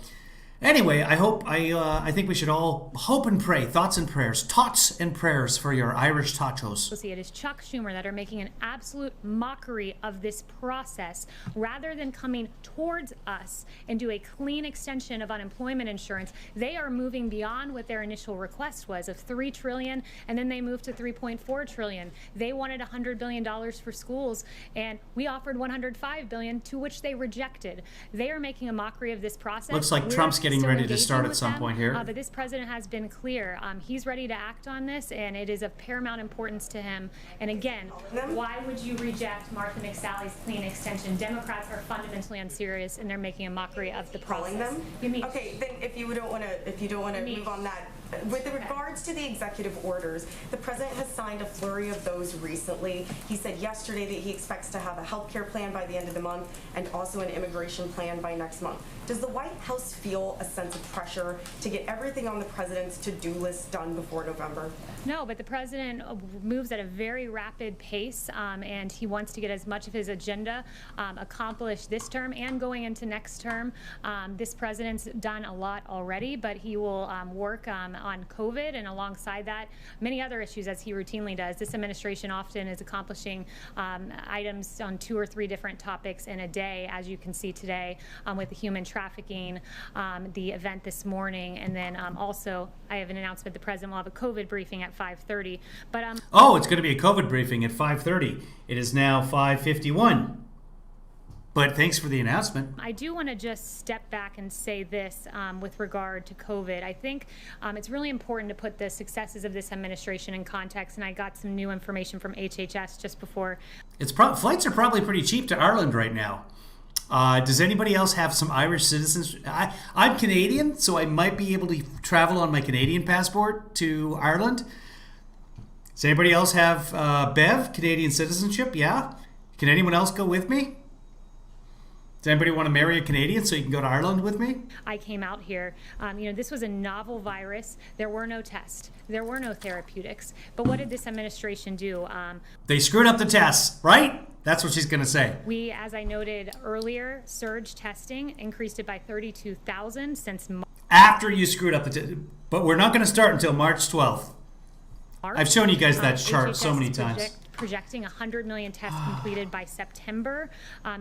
anyway, I think we should all hope and pray. Thoughts and prayers. Tots and prayers for your Irish tachos. It is Chuck Schumer that are making an absolute mockery of this process rather than coming towards us and do a clean extension of unemployment insurance. They are moving beyond what their initial request was of $3 trillion, and then they moved to $3.4 trillion. They wanted $100 billion for schools, and we offered $105 billion, to which they rejected. They are making a mockery of this process. Looks like Trump's getting ready to start at some point here. But this president has been clear. He's ready to act on this, and it is of paramount importance to him. And again, why would you reject Martha McSally's clean extension? Democrats are fundamentally unserious, and they're making a mockery of the process. Okay, then if you don't want to move on that. With regards to the executive orders, the president has signed a flurry of those recently. He said yesterday that he expects to have a health care plan by the end of the month and also an immigration plan by next month. Does the White House feel a sense of pressure to get everything on the president's to-do list done before November? No, but the president moves at a very rapid pace, and he wants to get as much of his agenda accomplished this term and going into next term. This president's done a lot already, but he will work on COVID, and alongside that, many other issues, as he routinely does. This administration often is accomplishing items on 2 or 3 different topics in a day, as you can see today with the human trafficking, the event this morning, and then also I have an announcement. The president will have a COVID briefing at 5:30. But oh, it's going to be a COVID briefing at 5:30. It is now 5:51. But thanks for the announcement. I do want to just step back and say this with regard to COVID. I think it's really important to put the successes of this administration in context, and I got some new information from HHS just before. Flights are probably pretty cheap to Ireland right now. Does anybody else have some Irish citizens? I'm Canadian, so I might be able to travel on my Canadian passport to Ireland. Does anybody else have BEV, Canadian citizenship? Yeah? Can anyone else go with me? Does anybody want to marry a Canadian so you can go to Ireland with me? I came out here. This was a novel virus. There were no tests. There were no therapeutics. But what did this administration do? They screwed up the tests, right? That's what she's going to say. We, as I noted earlier, surge testing, increased it by 32,000 since March. After you screwed up the test. But we're not going to start until March 12th. I've shown you guys that chart so many times. projecting 100 million tests completed by September.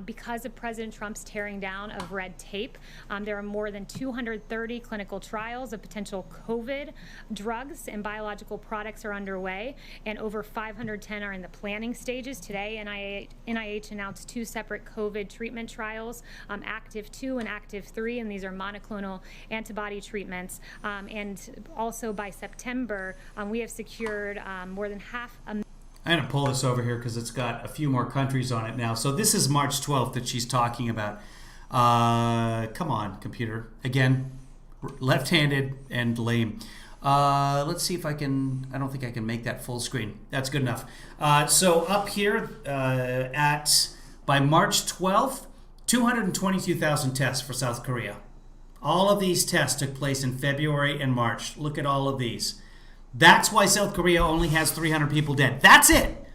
Because of President Trump's tearing down of red tape, there are more than 230 clinical trials of potential COVID drugs and biological products are underway, and over 510 are in the planning stages. Today, NIH announced 2 separate COVID treatment trials, Active 2 and Active 3, and these are monoclonal antibody treatments. And also by September, we have secured more than half a I'm going to pull this over here because it's got a few more countries on it now. So this is March 12th that she's talking about. Come on, computer. Again, left-handed and lame. Let's see if I can... I don't think I can make that full screen. That's good enough. So up here by March 12th, 222,000 tests for South Korea. All of these tests took place in February and March. Look at all of these. That's why South Korea only has 300 people dead. That's it.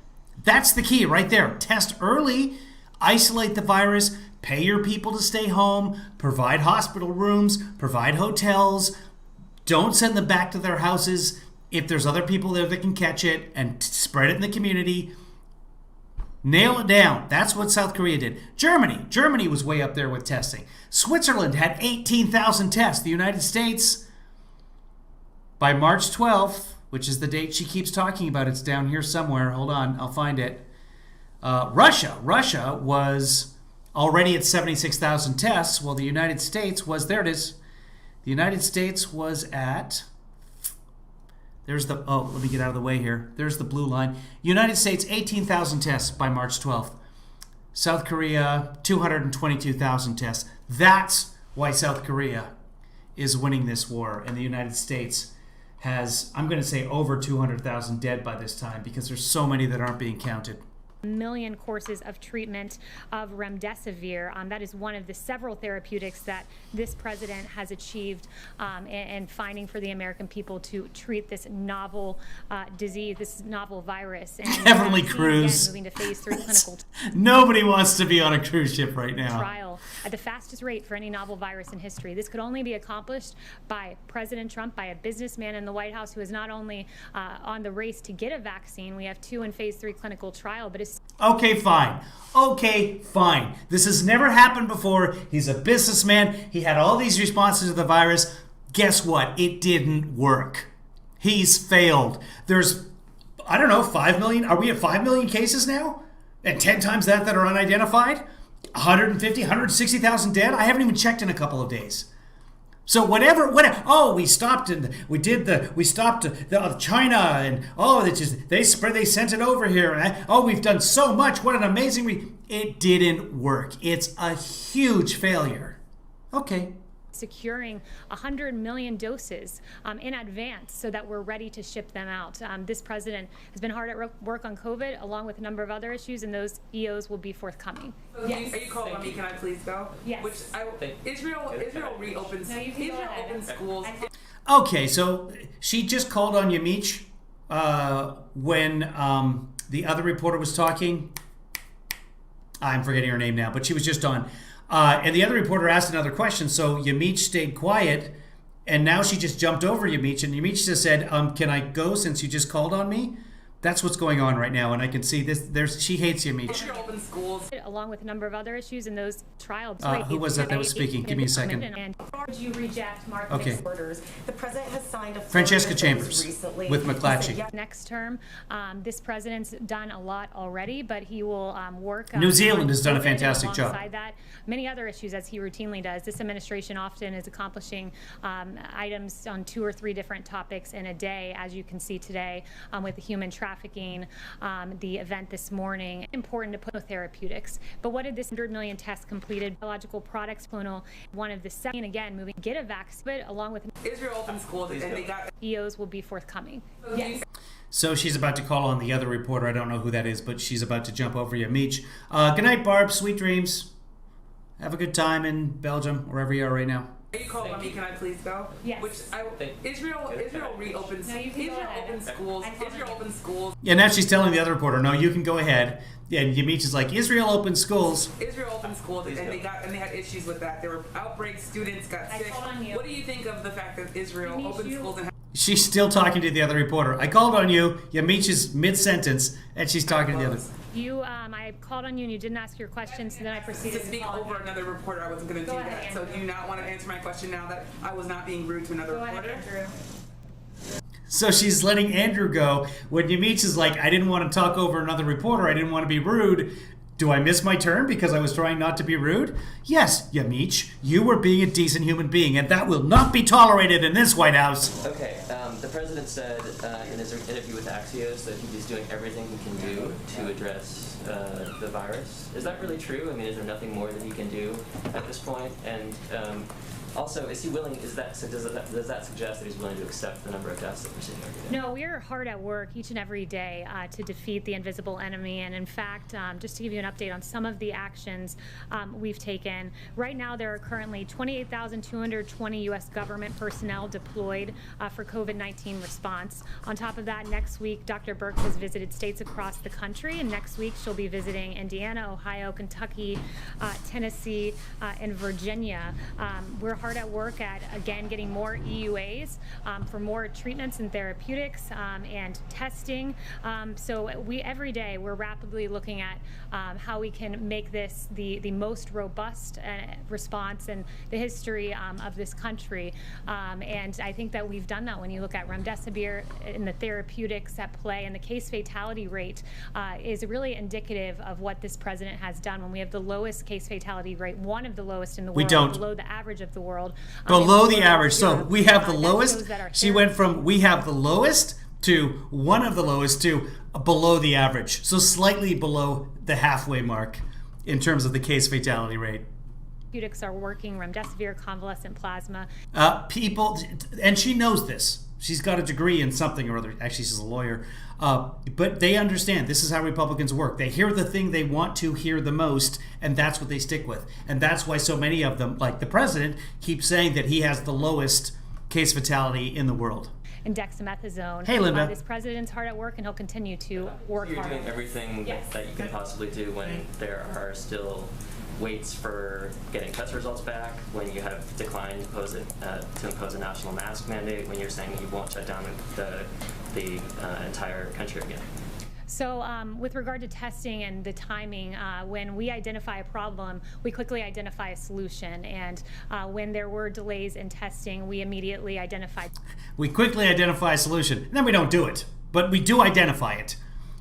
That's the key right there. Test early, isolate the virus, pay your people to stay home, provide hospital rooms, provide hotels. Don't send them back to their houses if there's other people there that can catch it, and spread it in the community. Nail it down. That's what South Korea did. Germany was way up there with testing. Switzerland had 18,000 tests. The United States... By March 12th, which is the date she keeps talking about, it's down here somewhere. Hold on, I'll find it. Russia was already at 76,000 tests, while the United States was, there it is. The United States was at, let me get out of the way here. There's the blue line. United States, 18,000 tests by March 12th. South Korea, 222,000 tests. That's why South Korea is winning this war, and the United States has, I'm going to say, over 200,000 dead by this time because there's so many that aren't being counted. Million courses of treatment of remdesivir. That is one of the several therapeutics that this president has achieved and finding for the American people to treat this novel disease, this novel virus. And Heavenly cruise. Again, moving to phase 3 clinical Nobody wants to be on a cruise ship right now. Trial at the fastest rate for any novel virus in history. This could only be accomplished by President Trump, by a businessman in the White House who is not only on the race to get a vaccine. We have 2 in phase 3 clinical trial, but is Okay, fine. This has never happened before. He's a businessman. He had all these responses to the virus. Guess what? It didn't work. He's failed. There's, 5 million. Are we at 5 million cases now? And 10 times that are unidentified? 150, 160,000 dead? I haven't even checked in a couple of days. So whatever. Oh, we stopped China, and they sent it over here. And we've done so much. What an amazing it didn't work. It's a huge failure. Okay. securing 100 million doses in advance so that we're ready to ship them out. This president has been hard at work on COVID, along with a number of other issues, and those EOs will be forthcoming. Yes. Are you calling on me? Can I please go? Yes. Israel reopens. Israel opens schools. Okay, so she just called on Yamich when the other reporter was talking. I'm forgetting her name now, but she was just on. And the other reporter asked another question, so Yamich stayed quiet, and now she just jumped over Yamich, and Yamich just said, can I go since you just called on me? That's what's going on right now, and I can see this. She hates Yamich. Open schools. Along with a number of other issues in those trials. Who was that was speaking? Give me a second. Did you reject Mark Okay. orders? The president has signed a Francesca Chambers recently with McClatchy. Next term, this president's done a lot already, but he will work. New Zealand has done a fantastic job. Alongside that, many other issues as he routinely does. This administration often is accomplishing items on 2 or 3 different topics in a day, as you can see today with the human trafficking, the event this morning. Important to put therapeutics. But what did this 100 million tests completed? Biological products, clonal, one of the 7 again moving get a vaccine along with Israel open schools and they got EOs will be forthcoming. Yes. So she's about to call on the other reporter. I don't know who that is, but she's about to jump over Yamich. Good night, Barb. Sweet dreams. Have a good time in Belgium, wherever you are right now. Are you calling on me? Can I please go? Yes. Israel reopens. Israel opens schools. Israel opens schools. Yeah, now she's telling the other reporter, no, you can go ahead. Yeah, and Yamich is like, Israel opened schools. Israel opened schools, and they had issues with that. There were outbreaks. Students got sick. What do you think of the fact that Israel opened schools and She's still talking to the other reporter. I called on you. Yamich is mid-sentence, and she's talking to the other. I called on you and you didn't ask your question, so then I proceeded to speak over another reporter. I wasn't going to do that. So do you not want to answer my question now that I was not being rude to another reporter? Andrew. So she's letting Andrew go when Yamich is like, I didn't want to talk over another reporter. I didn't want to be rude. Do I miss my turn because I was trying not to be rude? Yes, Yamich, you were being a decent human being, and that will not be tolerated in this White House. Okay, the president said in his interview with Axios that he's doing everything he can do to address the virus. Is that really true? I mean, is there nothing more that he can do at this point? And also, is he willing? Does that suggest that he's willing to accept the number of deaths that we're seeing every day? No, we are hard at work each and every day to defeat the invisible enemy. And in fact, just to give you an update on some of the actions we've taken, right now there are currently 28,220 U.S. government personnel deployed for COVID-19 response. On top of that, next week, Dr. Birx has visited states across the country, and next week she'll be visiting Indiana, Ohio, Kentucky, Tennessee, and Virginia. We're hard at work at, again, getting more EUAs for more treatments and therapeutics and testing. So every day we're rapidly looking at how we can make this the most robust response in the history of this country. And I think that we've done that when you look at remdesivir and the therapeutics at play, and the case fatality rate is really indicative of what this president has done. When we have the lowest case fatality rate, one of the lowest in the world, below the average of the world. Below the average. So we have the lowest. She went from we have the lowest to one of the lowest to below the average. So slightly below the halfway mark in terms of the case fatality rate. Therapeutics are working, remdesivir, convalescent plasma. People, and she knows this. She's got a degree in something or other. Actually, she's a lawyer. But they understand this is how Republicans work. They hear the thing they want to hear the most, and that's what they stick with. And that's why so many of them, like the president, keep saying that he has the lowest case fatality in the world. And dexamethasone. Hey, Linda. This president's hard at work, and he'll continue to work hard. You're doing everything that you can possibly do when there are still waits for getting test results back, when you have declined to impose a national mask mandate, when you're saying that you won't shut down the entire country again. So with regard to testing and the timing, when we identify a problem, we quickly identify a solution. And when there were delays in testing, we immediately identified. We quickly identify a solution, and then we don't do it. But we do identify it.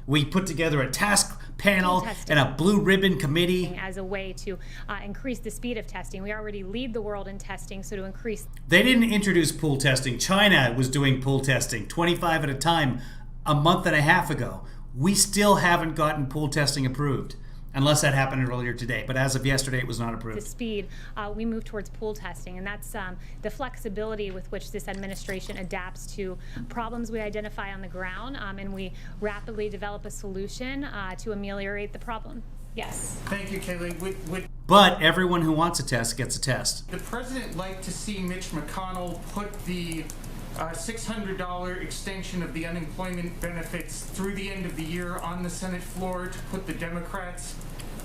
We put together a task panel and a blue ribbon committee as a way to increase the speed of testing. We already lead the world in testing, so to increase. They didn't introduce pool testing. China was doing pool testing, 25 at a time, a month and a half ago. We still haven't gotten pool testing approved, unless that happened earlier today. But as of yesterday, it was not approved. The speed, we move towards pool testing, and that's the flexibility with which this administration adapts to problems we identify on the ground, and we rapidly develop a solution to ameliorate the problem. Yes. Thank you, Kayleigh. But everyone who wants a test gets a test. The president like to see Mitch McConnell put the $600 extension of the unemployment benefits through the end of the year on the Senate floor to put the Democrats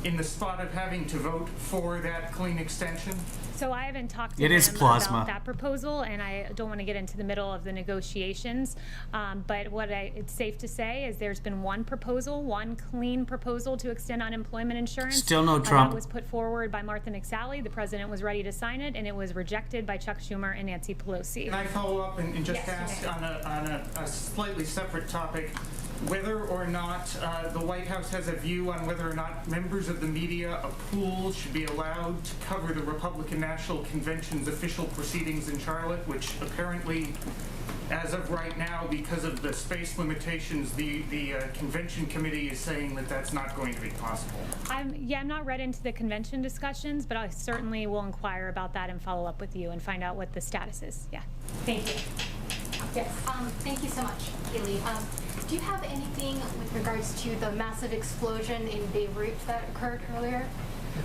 in the spot of having to vote for that clean extension? So I haven't talked to him about that proposal, and I don't want to get into the middle of the negotiations. But it's safe to say is there's been one clean proposal to extend unemployment insurance. Still no Trump. That was put forward by Martha McSally. The president was ready to sign it, and it was rejected by Chuck Schumer and Nancy Pelosi. Can I follow up and just ask on a slightly separate topic? Whether or not the White House has a view on whether or not members of the media, a pool, should be allowed to cover the Republican National Convention's official proceedings in Charlotte, which apparently, as of right now, because of the space limitations, the convention committee is saying that that's not going to be possible. I'm not read into the convention discussions, but I certainly will inquire about that and follow up with you and find out what the status is. Yeah. Thank you. Yes. Thank you so much, Kayleigh. Do you have anything with regards to the massive explosion in Beirut that occurred earlier?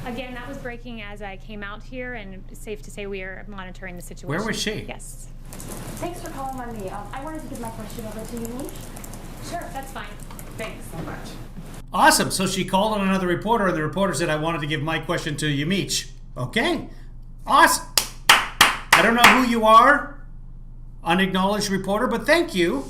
Again, that was breaking as I came out here, and it's safe to say we are monitoring the situation. Where was she? Yes. Thanks for calling on me. I wanted to give my question over to you. Sure, that's fine. Thanks so much. Awesome. So she called on another reporter, and the reporter said, I wanted to give my question to Yamich. Okay. Awesome. I don't know who you are. unacknowledged reporter, but thank you.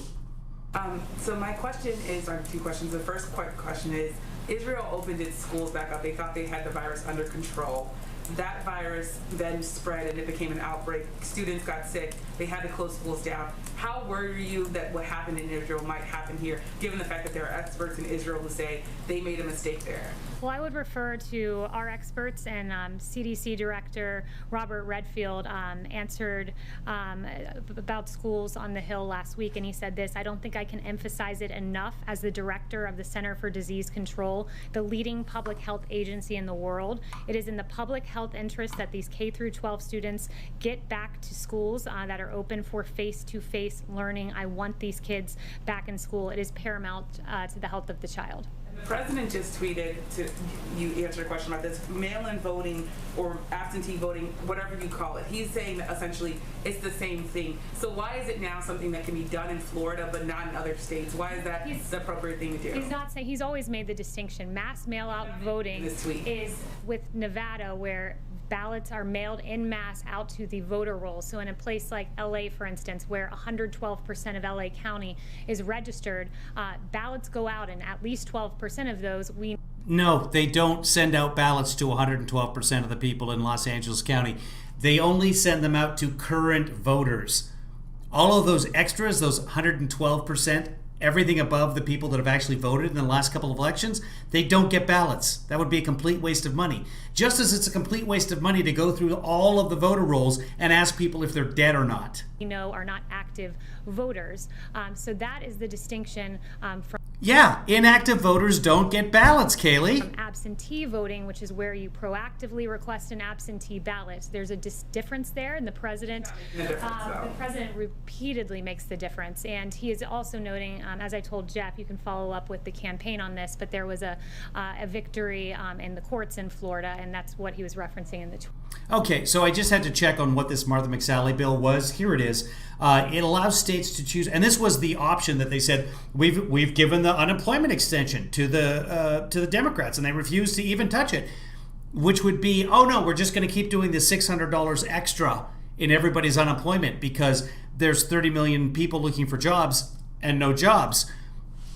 So my question is, or two questions. The first question is, Israel opened its schools back up. They thought they had the virus under control. That virus then spread and it became an outbreak. Students got sick. They had to close schools down. How worried are you that what happened in Israel might happen here, given the fact that there are experts in Israel who say they made a mistake there? Well, I would refer to our experts, and CDC Director Robert Redfield answered about schools on the Hill last week, and he said this: I don't think I can emphasize it enough as the director of the Center for Disease Control, the leading public health agency in the world. It is in the public health interest that these K through 12 students get back to schools that are open for face-to-face learning. I want these kids back in school. It is paramount to the health of the child. The president just tweeted, to you answer a question about this, mail-in voting or absentee voting, whatever you call it. He's saying that essentially it's the same thing. So why is it now something that can be done in Florida but not in other states? Why is that the appropriate thing to do? He's not saying, he's always made the distinction. Mass mail-out voting is with Nevada, where ballots are mailed en masse out to the voter rolls. So in a place like LA, for instance, where 112% of LA County is registered, ballots go out, and at least 12% of those we... No, they don't send out ballots to 112% of the people in Los Angeles County. They only send them out to current voters. All of those extras, those 112%, everything above the people that have actually voted in the last couple of elections, they don't get ballots. That would be a complete waste of money. Just as it's a complete waste of money to go through all of the voter rolls and ask people if they're dead or not. Are not active voters. So that is the distinction from... Yeah, inactive voters don't get ballots, Kayleigh. Absentee voting, which is where you proactively request an absentee ballot. There's a difference there, and the president repeatedly makes the difference. And he is also noting, as I told Jeff, you can follow up with the campaign on this, but there was a victory in the courts in Florida, and that's what he was referencing in the tweet. Okay, so I just had to check on what this Martha McSally bill was. Here it is. It allows states to choose, and this was the option that they said we've given the unemployment extension to the Democrats, and they refused to even touch it, which would be, oh no, we're just going to keep doing the $600 extra in everybody's unemployment because there's 30 million people looking for jobs and no jobs.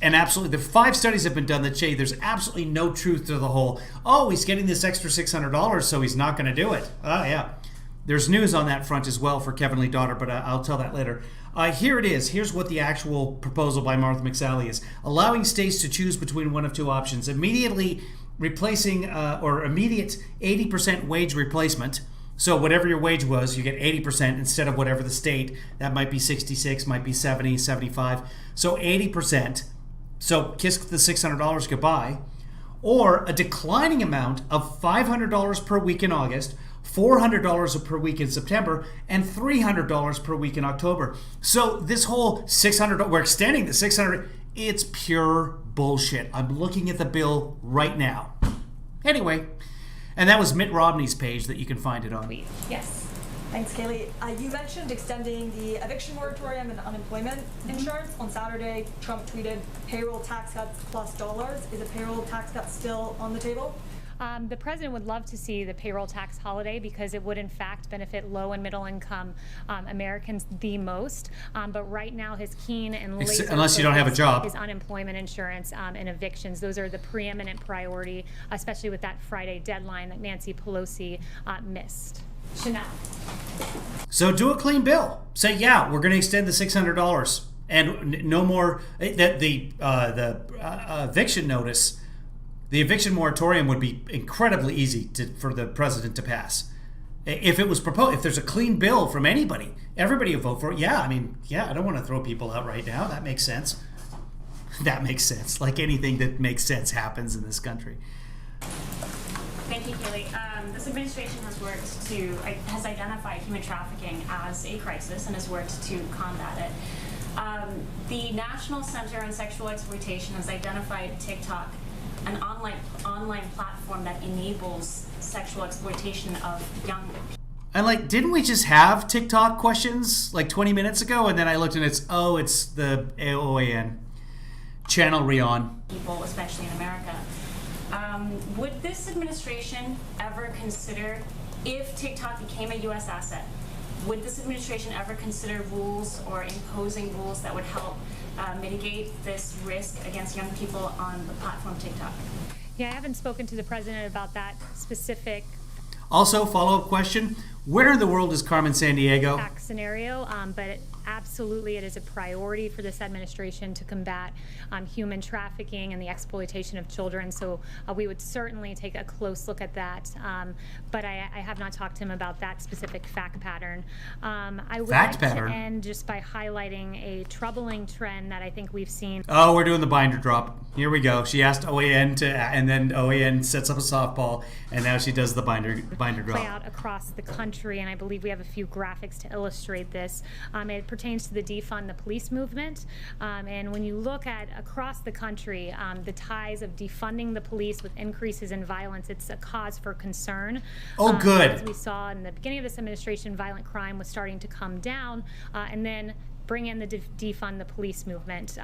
And absolutely, the 5 studies have been done that say there's absolutely no truth to the whole, oh, he's getting this extra $600, so he's not going to do it. Oh, yeah. There's news on that front as well for Kevin Lee Daughter, but I'll tell that later. Here it is. Here's what the actual proposal by Martha McSally is. Allowing states to choose between one of two options. Immediately replacing or immediate 80% wage replacement. So whatever your wage was, you get 80% instead of whatever the state. That might be 66, might be 70, 75. So 80%. So kiss the $600 goodbye. Or a declining amount of $500 per week in August, $400 per week in September, and $300 per week in October. So this whole $600, we're extending the $600, it's pure bullshit. I'm looking at the bill right now. Anyway, and that was Mitt Romney's page that you can find it on. Yes. Thanks, Kayleigh. You mentioned extending the eviction moratorium and unemployment insurance. On Saturday, Trump tweeted payroll tax cuts plus dollars. Is a payroll tax cut still on the table? The president would love to see the payroll tax holiday because it would in fact benefit low and middle income Americans the most. But right now his keen and laser unless you don't have a job is unemployment insurance and evictions. Those are the preeminent priority, especially with that Friday deadline that Nancy Pelosi missed. Chanel. So do a clean bill. Say, yeah, we're going to extend the $600 and no more. That the eviction notice, the eviction moratorium would be incredibly easy for the president to pass. If it was proposed, if there's a clean bill from anybody, everybody will vote for it. Yeah, I mean, yeah, I don't want to throw people out right now. That makes sense. That makes sense. Like anything that makes sense happens in this country. Thank you, Kayleigh. This administration has identified human trafficking as a crisis and has worked to combat it. The National Center on Sexual Exploitation has identified TikTok, an online platform that enables sexual exploitation of young people. And didn't we just have TikTok questions 20 minutes ago? And then I looked and it's the AOAN channel Rion. People, especially in America. Would this administration ever consider, if TikTok became a U.S. asset, would this administration ever consider rules or imposing rules that would help mitigate this risk against young people on the platform TikTok? Yeah, I haven't spoken to the president about that specific Also, follow-up question, where in the world is Carmen Sandiego? scenario, but absolutely it is a priority for this administration to combat human trafficking and the exploitation of children. So we would certainly take a close look at that. But I have not talked to him about that specific fact pattern. I would like to end just by highlighting a troubling trend that I think we've seen. Oh, we're doing the binder drop. Here we go. She asked OAN to, and then OAN sets up a softball, and now she does the binder drop. Play out across the country, and I believe we have a few graphics to illustrate this. It pertains to the defund the police movement, and when you look at across the country, the ties of defunding the police with increases in violence, it's a cause for concern. Oh, good. As we saw in the beginning of this administration, violent crime was starting to come down, and then bring in the defund the police movement.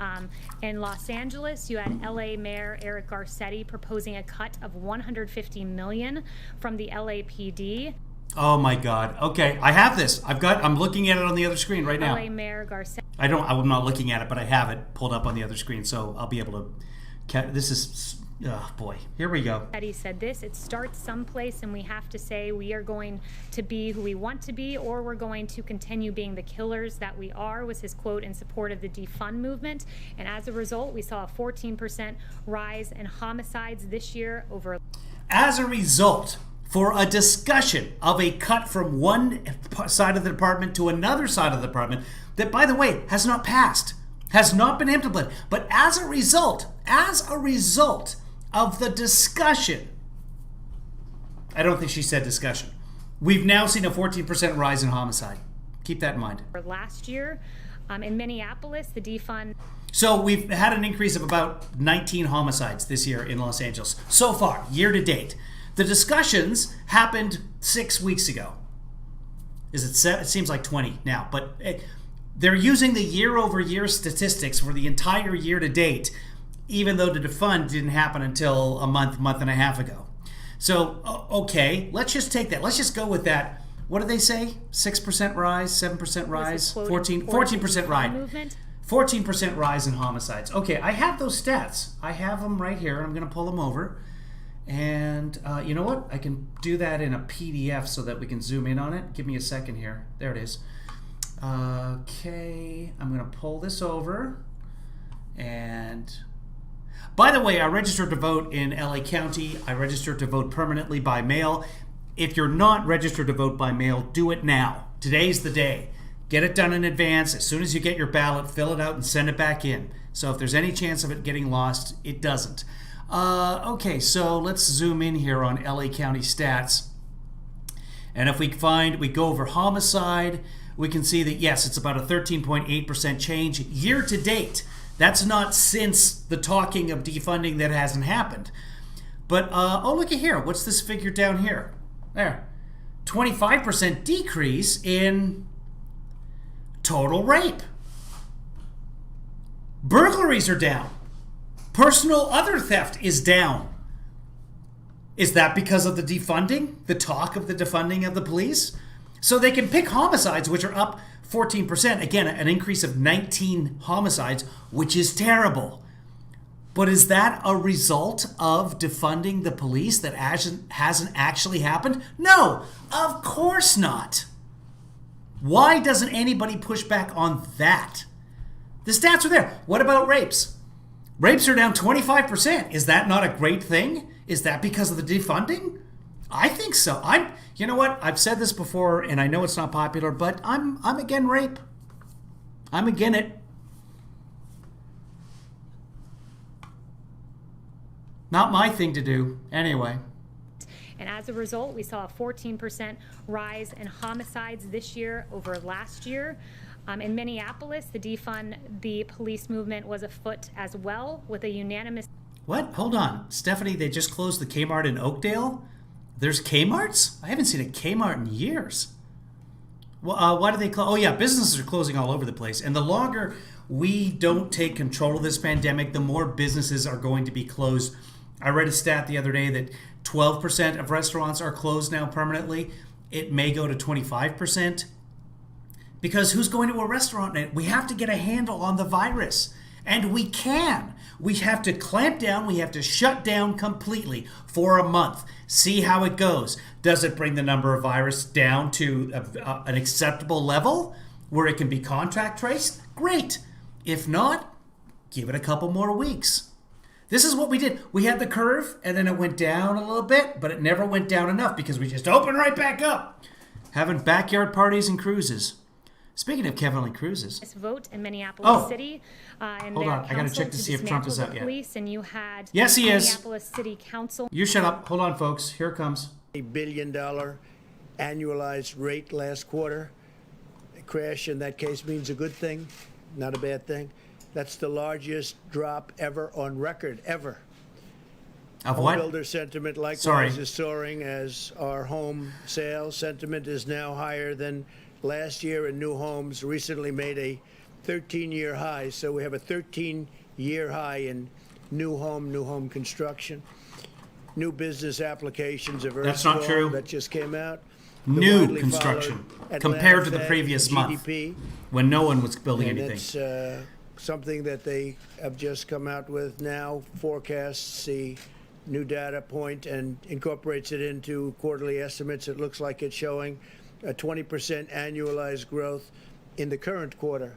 In Los Angeles, you had LA Mayor Eric Garcetti proposing a cut of $150 million from the LAPD. Oh my God. Okay, I have this. I'm looking at it on the other screen right now. LA Mayor Garcetti. I'm not looking at it, but I have it pulled up on the other screen, so I'll be able to. This is. Oh boy, here we go. He said this, it starts someplace and we have to say we are going to be who we want to be, or we're going to continue being the killers that we are, was his quote in support of the defund movement. And as a result, we saw a 14% rise in homicides this year over. As a result, for a discussion of a cut from one side of the department to another side of the department that, by the way, has not passed, has not been implemented, but as a result of the discussion, I don't think she said discussion, we've now seen a 14% rise in homicide. Keep that in mind. Last year, in Minneapolis, the defund. So we've had an increase of about 19 homicides this year in Los Angeles so far, year to date. The discussions happened 6 weeks ago. Is it 7? It seems like 20 now, but they're using the year-over-year statistics for the entire year to date, even though the defund didn't happen until a month and a half ago. So, okay, let's just take that. Let's just go with that. What do they say? 6% rise, 7% rise, 14% rise. 14% rise in homicides. Okay, I have those stats. I have them right here. I'm going to pull them over. And you know what? I can do that in a PDF so that we can zoom in on it. Give me a second here. There it is. Okay, I'm going to pull this over. And by the way, I registered to vote in LA County. I registered to vote permanently by mail. If you're not registered to vote by mail, do it now. Today's the day. Get it done in advance. As soon as you get your ballot, fill it out and send it back in. So if there's any chance of it getting lost, it doesn't. Okay, so let's zoom in here on LA County stats. And if we go over homicide, we can see that, yes, it's about a 13.8% change year to date. That's not since the talking of defunding that hasn't happened. But, oh, look at here. What's this figure down here? There. 25% decrease in total rape. Burglaries are down. Personal other theft is down. Is that because of the defunding? The talk of the defunding of the police? So they can pick homicides, which are up 14%. Again, an increase of 19 homicides, which is terrible. But is that a result of defunding the police that hasn't actually happened? No, of course not. Why doesn't anybody push back on that? The stats are there. What about rapes? Rapes are down 25%. Is that not a great thing? Is that because of the defunding? I think so. You know what? I've said this before, and I know it's not popular, but I'm again rape. I'm again it. Not my thing to do. Anyway. And as a result, we saw a 14% rise in homicides this year over last year. In Minneapolis, the defund the police movement was afoot as well, with a unanimous... What? Hold on. Stephanie, they just closed the Kmart in Oakdale? There's Kmarts? I haven't seen a Kmart in years. Well, why do they close? Oh, yeah, businesses are closing all over the place. And the longer we don't take control of this pandemic, the more businesses are going to be closed. I read a stat the other day that 12% of restaurants are closed now permanently. It may go to 25%. Because who's going to a restaurant? We have to get a handle on the virus. And we can. We have to clamp down. We have to shut down completely for a month. See how it goes. Does it bring the number of virus down to an acceptable level where it can be contact traced? Great. If not, give it a couple more weeks. This is what we did. We had the curve, and then it went down a little bit, but it never went down enough because we just opened right back up. Having backyard parties and cruises. Speaking of Kevin and cruises. This vote in Minneapolis City. And hold on, I got to check to see if Trump is out yet. Police, and you had yes, he is. Minneapolis City Council. You shut up. Hold on, folks. Here it comes. $1 billion annualized rate last quarter. A crash in that case means a good thing, not a bad thing. That's the largest drop ever on record, ever. Of what? Home builder sentiment likewise is soaring as our home sales sentiment is now higher than last year, and new homes recently made a 13-year high. So we have a 13-year high in new home construction. New business applications are very That's not true. That just came out. New construction compared to the previous month when no one was building anything. It's something that they have just come out with now, forecasts the new data point and incorporates it into quarterly estimates. It looks like it's showing a 20% annualized growth in the current quarter.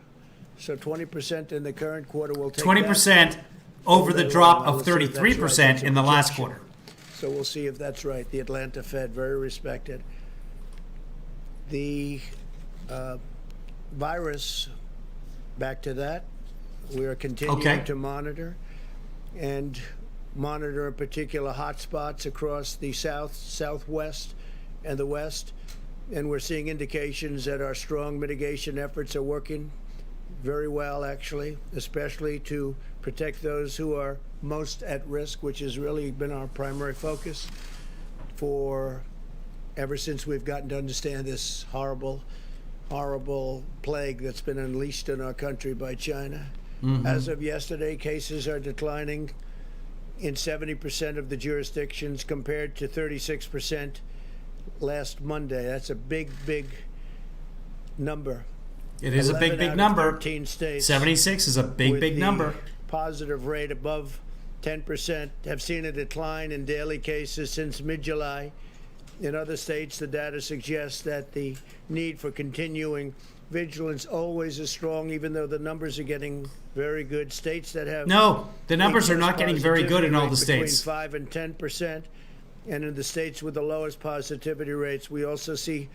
So 20% in the current quarter will take 20% over the drop of 33% in the last quarter. So we'll see if that's right. The Atlanta Fed, very respected. The virus, back to that, we are continuing to monitor and monitor in particular hotspots across the south, southwest, and the west. And we're seeing indications that our strong mitigation efforts are working very well, actually, especially to protect those who are most at risk, which has really been our primary focus for ever since we've gotten to understand this horrible, horrible plague that's been unleashed in our country by China. Mm-hmm. As of yesterday, cases are declining in 70% of the jurisdictions compared to 36% last Monday. That's a big, big number. It is a big, big number. 13 states 76 is a big, big number. Positive rate above 10% have seen a decline in daily cases since mid-July. In other states, the data suggests that the need for continuing vigilance always is strong, even though the numbers are getting very good. States that have the numbers are not getting very good in all the states. Between 5 and 10%, and in the states with the lowest positivity rates, we also see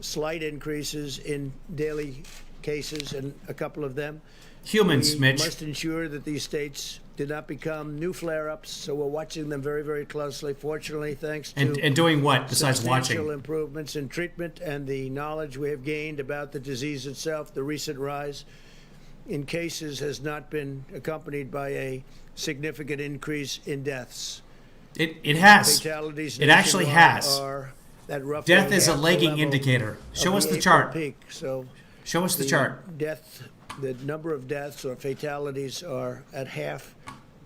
slight increases in daily cases, and a couple of them. Mitch. We must ensure that these states did not become new flare-ups, so we're watching them very, very closely. Fortunately, thanks to and doing what besides substantial watching? Improvements in treatment and the knowledge we have gained about the disease itself, the recent rise in cases has not been accompanied by a significant increase in deaths. It has. Fatalities it actually has. Death is a lagging level indicator. Show us the chart. Peak. So show us the chart. The number of deaths or fatalities are at half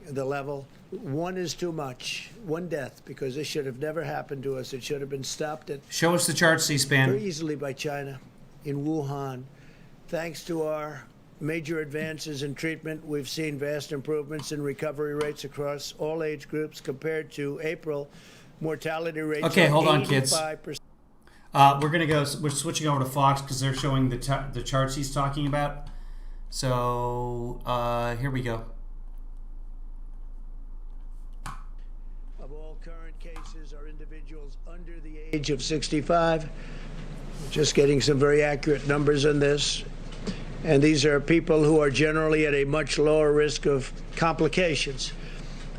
the level. One is too much. One death, because this should have never happened to us. It should have been stopped at. Show us the chart, C-SPAN. Very easily by China in Wuhan. Thanks to our major advances in treatment, we've seen vast improvements in recovery rates across all age groups compared to April. Mortality rates. Okay, hold on, kids. 85%. We're switching over to Fox because they're showing the charts he's talking about. So here we go. Of all current cases are individuals under the age of 65. Just getting some very accurate numbers on this. And these are people who are generally at a much lower risk of complications.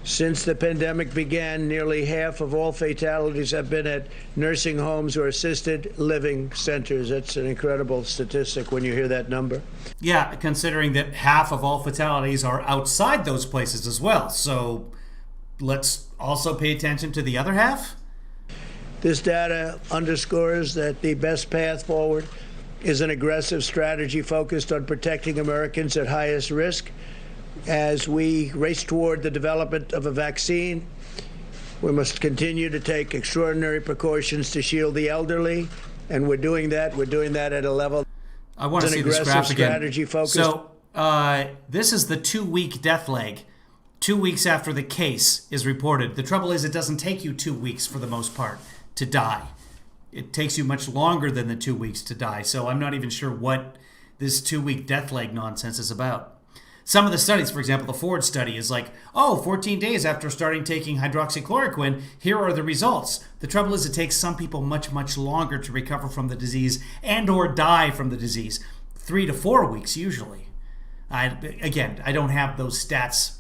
Since the pandemic began, nearly half of all fatalities have been at nursing homes or assisted living centers. That's an incredible statistic when you hear that number. Yeah, considering that half of all fatalities are outside those places as well. So let's also pay attention to the other half. This data underscores that the best path forward is an aggressive strategy focused on protecting Americans at highest risk. As we race toward the development of a vaccine, we must continue to take extraordinary precautions to shield the elderly, and we're doing that. We're doing that at a level. I want to see this graph again. So this is the 2-week death leg. 2 weeks after the case is reported. The trouble is it doesn't take you 2 weeks for the most part to die. It takes you much longer than the 2 weeks to die. So I'm not even sure what this 2-week death leg nonsense is about. Some of the studies, for example, the Ford study is like, 14 days after starting taking hydroxychloroquine, here are the results. The trouble is it takes some people much, much longer to recover from the disease and or die from the disease. 3 to 4 weeks usually. I don't have those stats.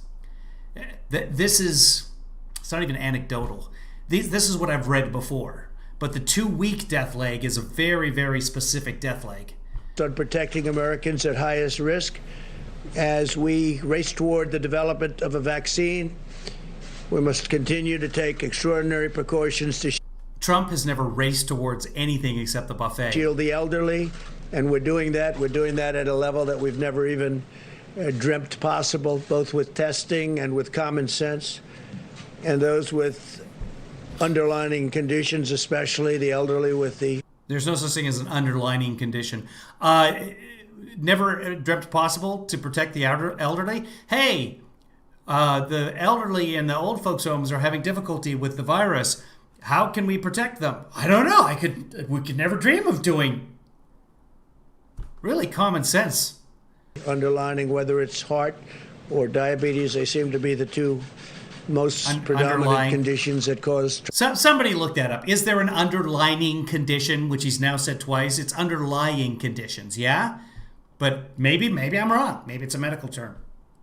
It's not even anecdotal. This is what I've read before. But the 2-week death leg is a very, very specific death leg. On protecting Americans at highest risk. As we race toward the development of a vaccine, we must continue to take extraordinary precautions to Trump has never raced towards anything except the buffet. Shield the elderly, and we're doing that. We're doing that at a level that we've never even dreamt possible, both with testing and with common sense. And those with underlying conditions, especially the elderly with the... There's no such thing as an underlying condition. Never dreamt possible to protect the elderly. Hey, the elderly in the old folks' homes are having difficulty with the virus. How can we protect them? I don't know. We could never dream of doing. Really common sense. Underlining whether it's heart or diabetes, they seem to be the two most predominant conditions that cause... Somebody look that up. Is there an underlying condition, which he's now said twice? It's underlying conditions, yeah? But maybe I'm wrong. Maybe it's a medical term.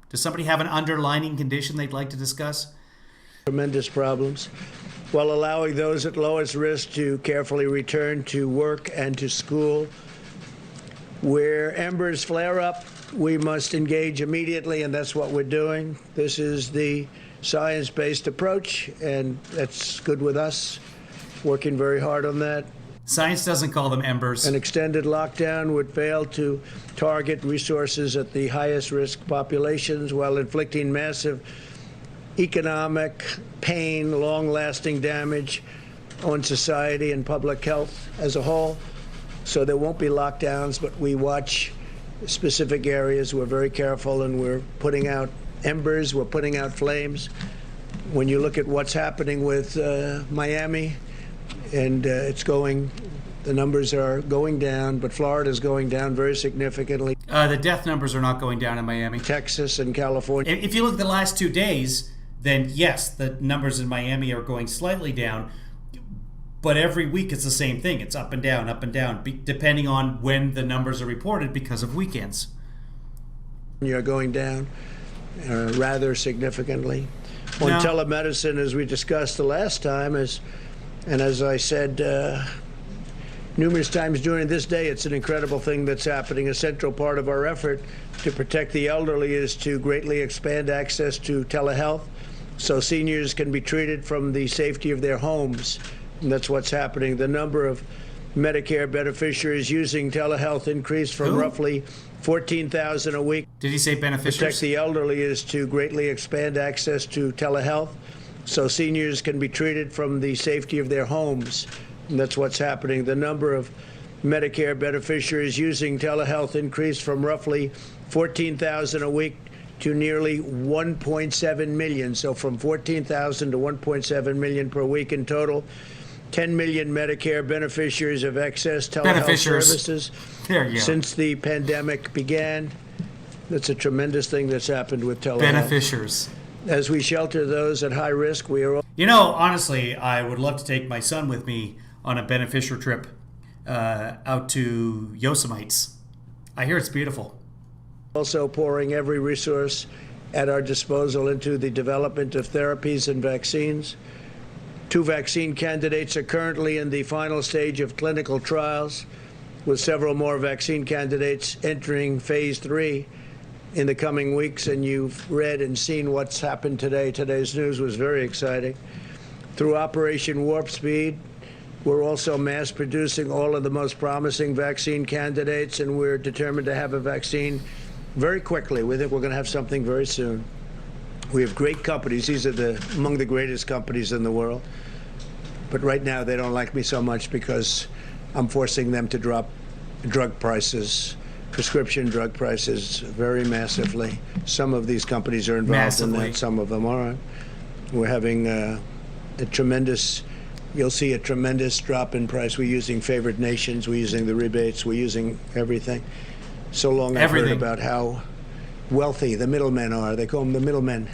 Does somebody have an underlying condition they'd like to discuss? Tremendous problems, while allowing those at lowest risk to carefully return to work and to school. Where embers flare up, we must engage immediately, and that's what we're doing. This is the science-based approach, and that's good with us. Working very hard on that. Science doesn't call them embers. An extended lockdown would fail to target resources at the highest risk populations while inflicting massive economic pain, long-lasting damage on society and public health as a whole. So there won't be lockdowns, but we watch specific areas. We're very careful, and we're putting out embers. We're putting out flames. When you look at what's happening with Miami, and the numbers are going down, but Florida's going down very significantly. The death numbers are not going down in Miami. Texas and California. If you look at the last 2 days, then yes, the numbers in Miami are going slightly down. But every week it's the same thing. It's up and down, depending on when the numbers are reported because of weekends. You're going down rather significantly. On telemedicine, as we discussed the last time, and as I said numerous times during this day, it's an incredible thing that's happening. A central part of our effort to protect the elderly is to greatly expand access to telehealth so seniors can be treated from the safety of their homes. And that's what's happening. The number of Medicare beneficiaries using telehealth increased from roughly 14,000 a week. Did he say beneficiaries? Protect the elderly is to greatly expand access to telehealth so seniors can be treated from the safety of their homes. And that's what's happening. The number of Medicare beneficiaries using telehealth increased from roughly 14,000 a week to nearly 1.7 million. So from 14,000 to 1.7 million per week in total. 10 million Medicare beneficiaries have accessed telehealth services since the pandemic began. That's a tremendous thing that's happened with telehealth. Beneficiaries. As we shelter those at high risk, we are... honestly, I would love to take my son with me on a beneficiary trip out to Yosemites. I hear it's beautiful. Also pouring every resource at our disposal into the development of therapies and vaccines. 2 vaccine candidates are currently in the final stage of clinical trials, with several more vaccine candidates entering phase 3 in the coming weeks. And you've read and seen what's happened today. Today's news was very exciting. Through Operation Warp Speed, we're also mass producing all of the most promising vaccine candidates, and we're determined to have a vaccine very quickly. We think we're going to have something very soon. We have great companies. These are among the greatest companies in the world. But right now, they don't like me so much because I'm forcing them to drop drug prices prescription drug prices very massively. Some of these companies are involved in that, some of them aren't. We're having a tremendous, you'll see a tremendous drop in price. We're using favored nations, we're using the rebates, we're using everything. So long I've heard about how wealthy the middlemen are. They call them the middlemen.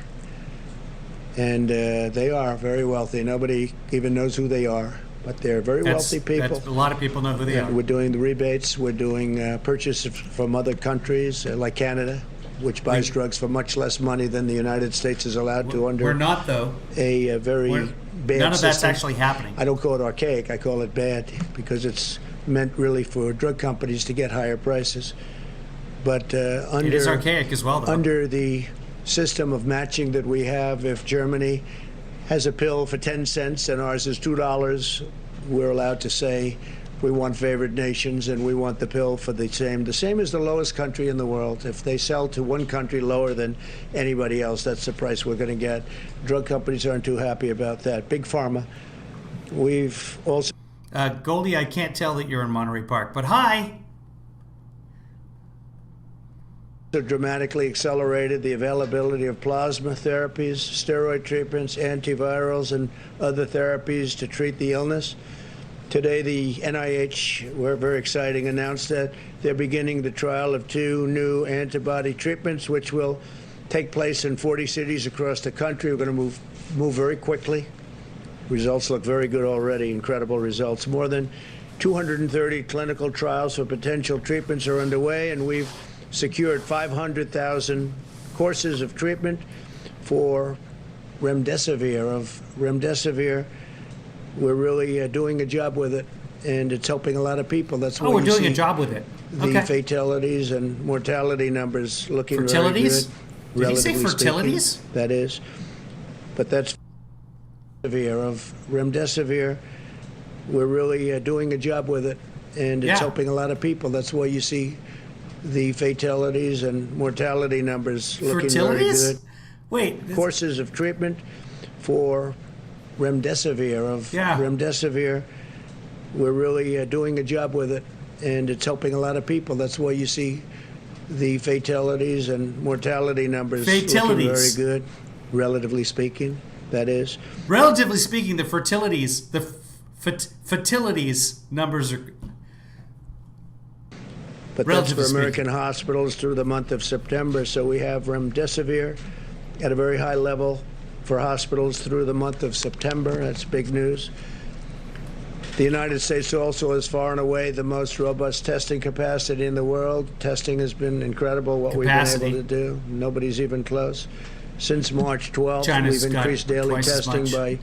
And they are very wealthy. Nobody even knows who they are, but they're very wealthy people. A lot of people know who they are. We're doing the rebates. We're doing purchases from other countries, like Canada, which buys drugs for much less money than the United States is allowed to under. We're not, though. A very bad None of system. that's actually happening. I don't call it archaic. I call it bad because it's meant really for drug companies to get higher prices. But under, it is archaic as well, though. Under the system of matching that we have, if Germany has a pill for 10 cents and ours is $2, we're allowed to say we want favored nations and we want the pill for the same. The same as the lowest country in the world. If they sell to one country lower than anybody else, that's the price we're going to get. Drug companies aren't too happy about that. Big Pharma. We've also... Goldie, I can't tell that you're in Monterey Park, but hi! Dramatically accelerated the availability of plasma therapies, steroid treatments, antivirals, and other therapies to treat the illness. Today, the NIH, we're very exciting, announced that they're beginning the trial of 2 new antibody treatments, which will take place in 40 cities across the country. We're going to move very quickly. Results look very good already, incredible results. More than 230 clinical trials for potential treatments are underway, and we've secured 500,000 courses of treatment for remdesivir. We're really doing a job with it, and it's helping a lot of people. That's why we're doing a job with it. The fatalities and mortality numbers looking very good. Did he say fertilities? Speaking, that is, but that's of remdesivir. We're really doing a job with it, and it's helping a lot of people. That's why you see the fatalities and mortality numbers looking very good. Wait. Courses of treatment for remdesivir. We're really doing a job with it, and it's helping a lot of people. That's why you see the fatalities and mortality numbers looking very good, relatively speaking, that is. Relatively speaking, the fertilities numbers are... But that's for American hospitals through the month of September. So we have remdesivir at a very high level for hospitals through the month of September. That's big news. The United States also is far and away the most robust testing capacity in the world. Testing has been incredible, what we've been able to do. Nobody's even close. Since March 12th, we've increased daily testing by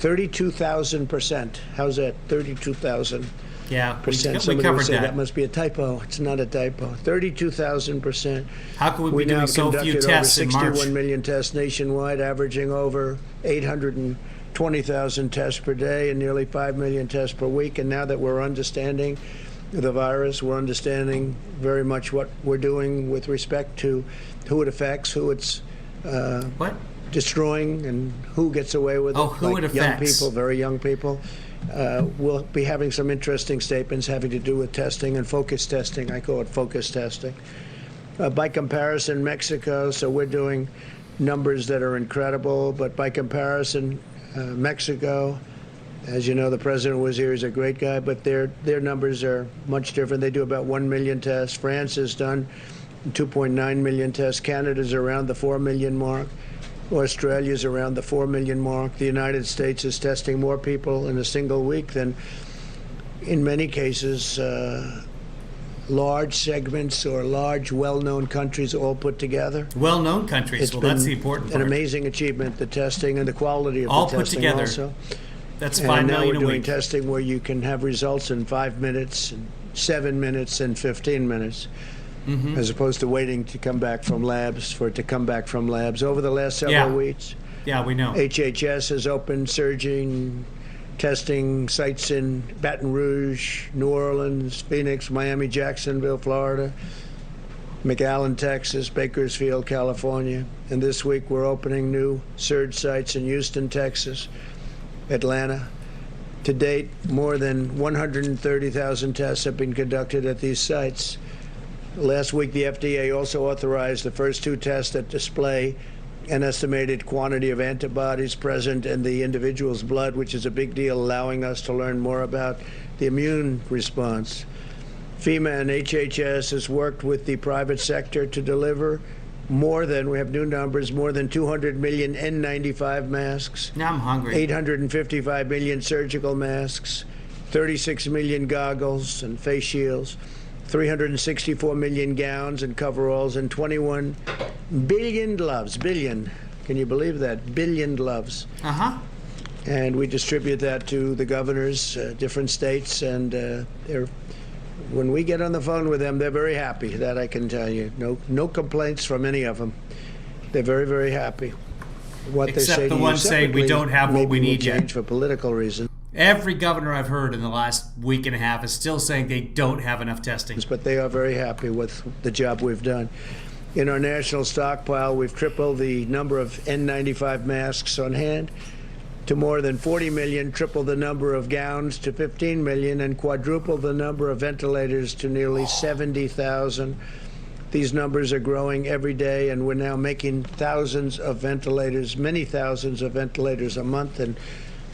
32,000%. How's that? 32,000%. Yeah, we Somebody covered would say that. Must be a typo. It's not a typo. 32,000%. How can we be doing so few tests in March? We now conducted over 61 million tests nationwide, averaging over 820,000 tests per day and nearly 5 million tests per week. And now that we're understanding the virus, we're understanding very much what we're doing with respect to who it affects, who it's destroying, and who gets away with it. Oh, who it affects. Young people, very young people. We'll be having some interesting statements having to do with testing and focus testing. I call it focus testing. By comparison, Mexico, so we're doing numbers that are incredible, but by comparison, Mexico, as you know, the president was here, he's a great guy, but their numbers are much different. They do about 1 million tests. France has done 2.9 million tests. Canada's around the 4 million mark. Australia's around the 4 million mark. The United States is testing more people in a single week than, in many cases, large segments or large, well-known countries all put together. Well-known countries. Well, that's the important part. An amazing achievement, the testing and the quality of all the testing put together. also. That's 5 million a week. And now we're doing testing where you can have results in 5 minutes, and 7 minutes, and 15 minutes. As opposed to waiting to come back from labs, for it to come back from labs. Over the last several weeks, we know. HHS has opened surging testing sites in Baton Rouge, New Orleans, Phoenix, Miami, Jacksonville, Florida, McAllen, Texas, Bakersfield, California. And this week we're opening new surge sites in Houston, Texas, Atlanta. To date, more than 130,000 tests have been conducted at these sites. Last week, the FDA also authorized the first 2 tests that display an estimated quantity of antibodies present in the individual's blood, which is a big deal, allowing us to learn more about the immune response. FEMA and HHS has worked with the private sector to deliver we have new numbers, more than 200 million N95 masks. Now I'm hungry. 855 million surgical masks, 36 million goggles and face shields, 364 million gowns and coveralls, and 21 billion gloves. Billion. Can you believe that? Billion gloves. Uh-huh. And we distribute that to the governors, different states, and when we get on the phone with them, they're very happy. That I can tell you. No complaints from any of them. They're very, very happy. What Except they say the to ones you saying we separately don't have what we maybe need will yet. change for political reasons. Every governor I've heard in the last week and a half is still saying they don't have enough testing. But they are very happy with the job we've done. In our national stockpile, we've tripled the number of N95 masks on hand to more than 40 million, tripled the number of gowns to 15 million, and quadrupled the number of ventilators to nearly 70,000. These numbers are growing every day, and we're now making thousands of ventilators, many thousands of ventilators a month, and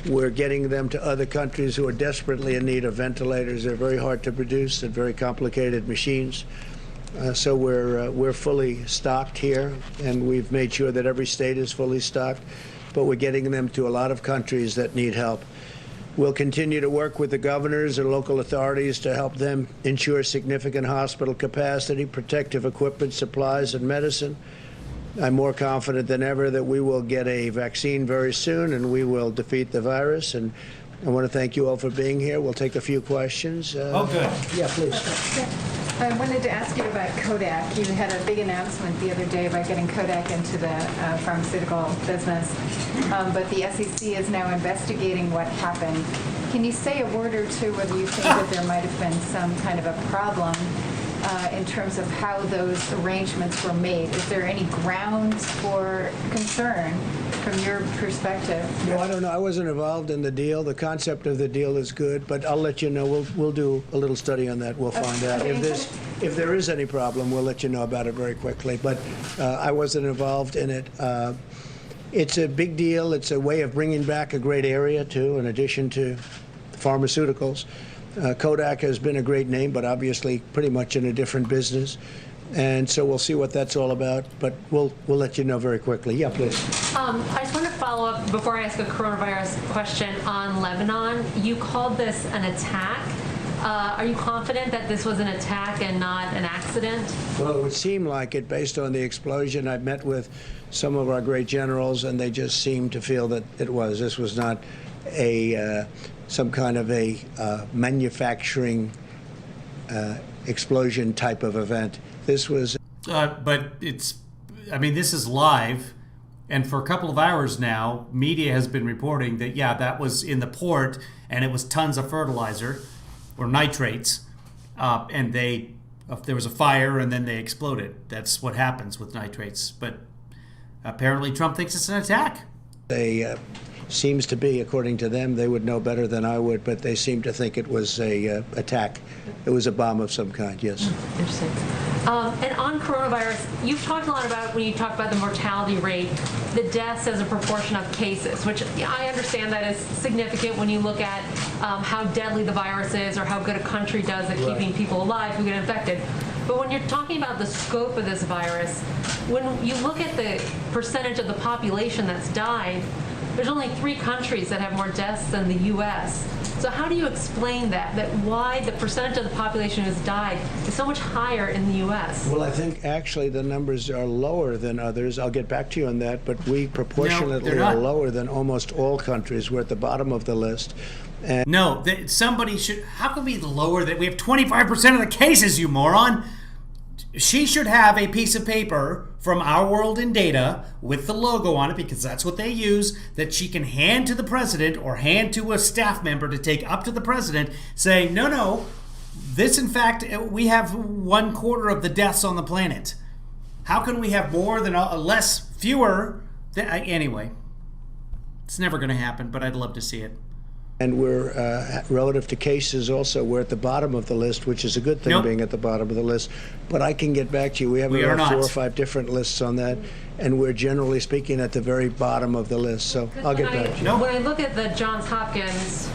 we're getting them to other countries who are desperately in need of ventilators. They're very hard to produce and very complicated machines. So we're fully stocked here, and we've made sure that every state is fully stocked, but we're getting them to a lot of countries that need help. We'll continue to work with the governors and local authorities to help them ensure significant hospital capacity, protective equipment, supplies, and medicine. I'm more confident than ever that we will get a vaccine very soon and we will defeat the virus. And I want to thank you all for being here. We'll take a few questions. Oh, good. Yeah, please. I wanted to ask you about Kodak. You had a big announcement the other day about getting Kodak into the pharmaceutical business, but the SEC is now investigating what happened. Can you say a word or two whether you think that there might have been some kind of a problem in terms of how those arrangements were made? Is there any grounds for concern from your perspective? No, I don't know. I wasn't involved in the deal. The concept of the deal is good, but I'll let you know. We'll do a little study on that. We'll find out. If there is any problem, we'll let you know about it very quickly. But I wasn't involved in it. It's a big deal. It's a way of bringing back a great area, too, in addition to pharmaceuticals. Kodak has been a great name, but obviously pretty much in a different business. And so we'll see what that's all about, but we'll let you know very quickly. Yeah, please. I just want to follow up before I ask a coronavirus question on Lebanon. You called this an attack. Are you confident that this was an attack and not an accident? Well, it would seem like it based on the explosion. I've met with some of our great generals, and they just seemed to feel that it was. This was not some kind of a manufacturing explosion type of event. This was. But this is live, and for a couple of hours now, media has been reporting that, yeah, that was in the port, and it was tons of fertilizer, or nitrates, and there was a fire, and then they exploded. That's what happens with nitrates. But apparently Trump thinks it's an attack. They seems to be, according to them, they would know better than I would, but they seem to think it was a attack. It was a bomb of some kind, yes. Interesting. And on coronavirus, you've talked a lot about, when you talk about the mortality rate, the deaths as a proportion of cases, which I understand that is significant when you look at how deadly the virus is or how good a country does at keeping people alive who get infected. But when you're talking about the scope of this virus, when you look at the percentage of the population that's died, there's only 3 countries that have more deaths than the U.S. So how do you explain that why the percentage of the population who's died is so much higher in the U.S.? Well, I think actually the numbers are lower than others. I'll get back to you on that, but we proportionately are lower than almost all countries. We're at the bottom of the list. And Somebody should. How can we lower that? We have 25% of the cases, you moron. She should have a piece of paper from Our World in Data with the logo on it, because that's what they use, that she can hand to the president or hand to a staff member to take up to the president, saying, no, this, in fact, we have 1/4 of the deaths on the planet. How can we have more than fewer? Anyway, it's never going to happen, but I'd love to see it. And we're, relative to cases also, we're at the bottom of the list, which is a good thing, Nope. being at the bottom of the list. But I can get back to you. We have We are about 4 not. or 5 different lists on that, and we're generally speaking at the very bottom of the list. So I'll get back to you. When I look at the Johns Hopkins,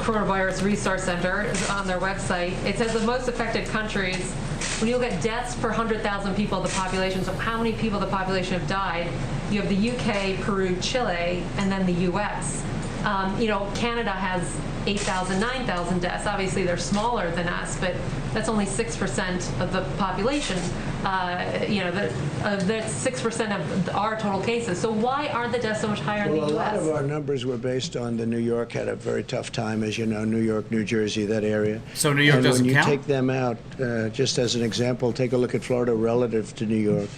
Coronavirus Resource Center on their website, it says the most affected countries, when you look at deaths per 100,000 people, the population, so how many people the population have died, you have the UK, Peru, Chile, and then the US. Canada has 8,000, 9,000 deaths. Obviously, they're smaller than us, but that's only 6% of the population. That's 6% of our total cases. So why aren't the deaths so much higher in the U.S.? Well, a lot of our numbers were based on New York had a very tough time, as you know, New York, New Jersey, that area. So New York doesn't count? And when you take them out, just as an example, take a look at Florida relative to New York.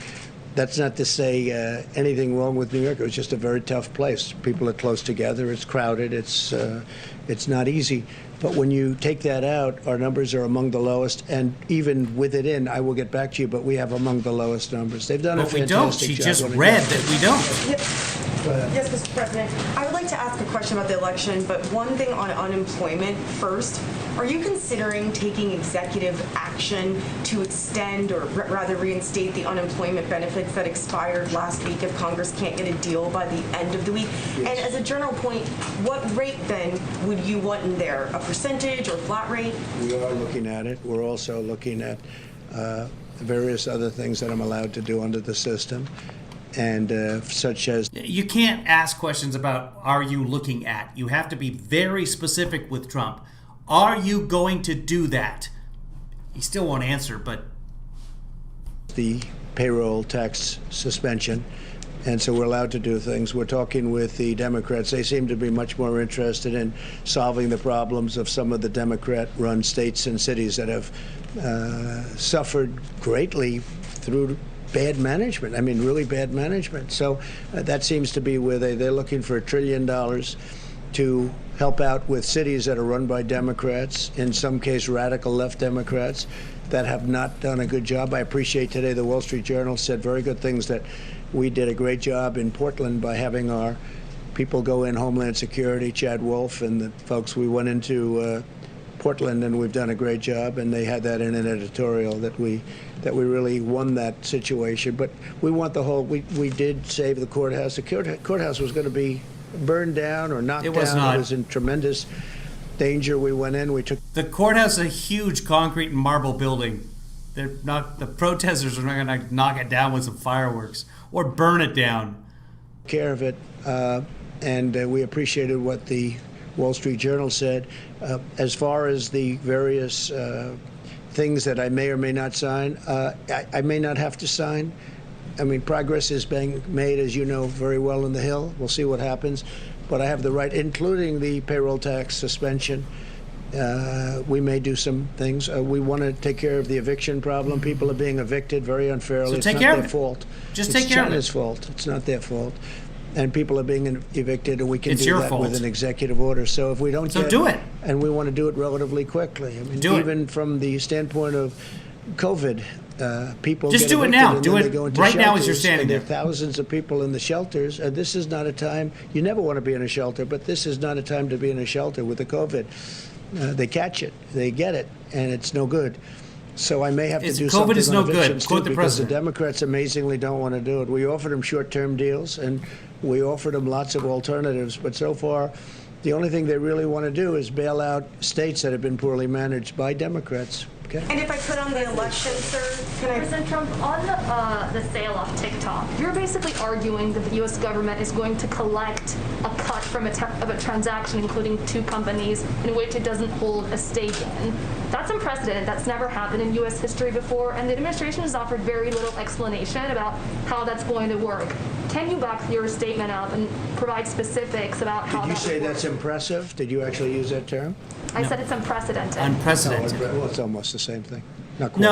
That's not to say anything wrong with New York. It was just a very tough place. People are close together. It's crowded. It's not easy. But when you take that out, our numbers are among the lowest. And even with it in, I will get back to you, but we have among the lowest numbers. They've done a But we fantastic don't. She job. just read that we don't. Yes, Mr. President. I would like to ask a question about the election, but one thing on unemployment first. Are you considering taking executive action to extend or rather reinstate the unemployment benefits that expired last week if Congress can't get a deal by the end of the week? Yes. And as a general point, what rate then would you want in there? A percentage or flat rate? We are looking at it. We're also looking at various other things that I'm allowed to do under the system. And such as... You can't ask questions about are you looking at. You have to be very specific with Trump. Are you going to do that? He still won't answer, but... The payroll tax suspension. And so we're allowed to do things. We're talking with the Democrats. They seem to be much more interested in solving the problems of some of the Democrat-run states and cities that have suffered greatly through bad management. I mean, really bad management. So that seems to be where they're looking for $1 trillion to help out with cities that are run by Democrats, in some case radical left Democrats, that have not done a good job. I appreciate today the Wall Street Journal said very good things, that we did a great job in Portland by having our people go in, Homeland Security, Chad Wolf, and the folks. We went into Portland, and we've done a great job, and they had that in an editorial that we really won that situation. But we want the whole, we did save the courthouse. The courthouse was going to be burned down or knocked down. It was not. It was in tremendous danger. We went in, we took... The courthouse is a huge concrete and marble building. They're not, the protesters are not going to knock it down with some fireworks or burn it down. Care of it, and we appreciated what the Wall Street Journal said. As far as the various things that I may or may not sign, I may not have to sign. I mean, progress is being made, as you know, very well in the Hill. We'll see what happens. But I have the right, including the payroll tax suspension. We may do some things. We want to take care of the eviction problem. People are being evicted very unfairly. So take it's care not of their it. fault. Just it's take care of it. China's fault. It's not their fault. And people are being evicted, and we can It's do your that fault. with an executive order. So if we don't So get, do it. and we want to do it relatively quickly. I mean, Do it. even from the standpoint of COVID, people Just get do it evicted now. and Do then it they go into right now as you're shelters, standing and there. are thousands of people in the shelters. And this is not a time, you never want to be in a shelter, but this is not a time to be in a shelter with the COVID. They catch it, they get it, and it's no good. So I may have to do COVID something is on no good. evictions Quote too, the because the president. Democrats amazingly don't want to do it. We offered them short-term deals, and we offered them lots of alternatives, but so far, the only thing they really want to do is bail out states that have been poorly managed by Democrats. Okay? And if I could on the election, sir, can I... President Trump, on the sale of TikTok, you're basically arguing that the U.S. government is going to collect a cut from of a transaction, including 2 companies, in which it doesn't hold a stake in. That's unprecedented. That's never happened in U.S. history before, and the administration has offered very little explanation about how that's going to work. Can you back your statement up and provide specifics about how Did you that say would work? that's impressive? Did you actually use that term? I said it's unprecedented. Unprecedented. Well, it's almost the same thing. Not quite.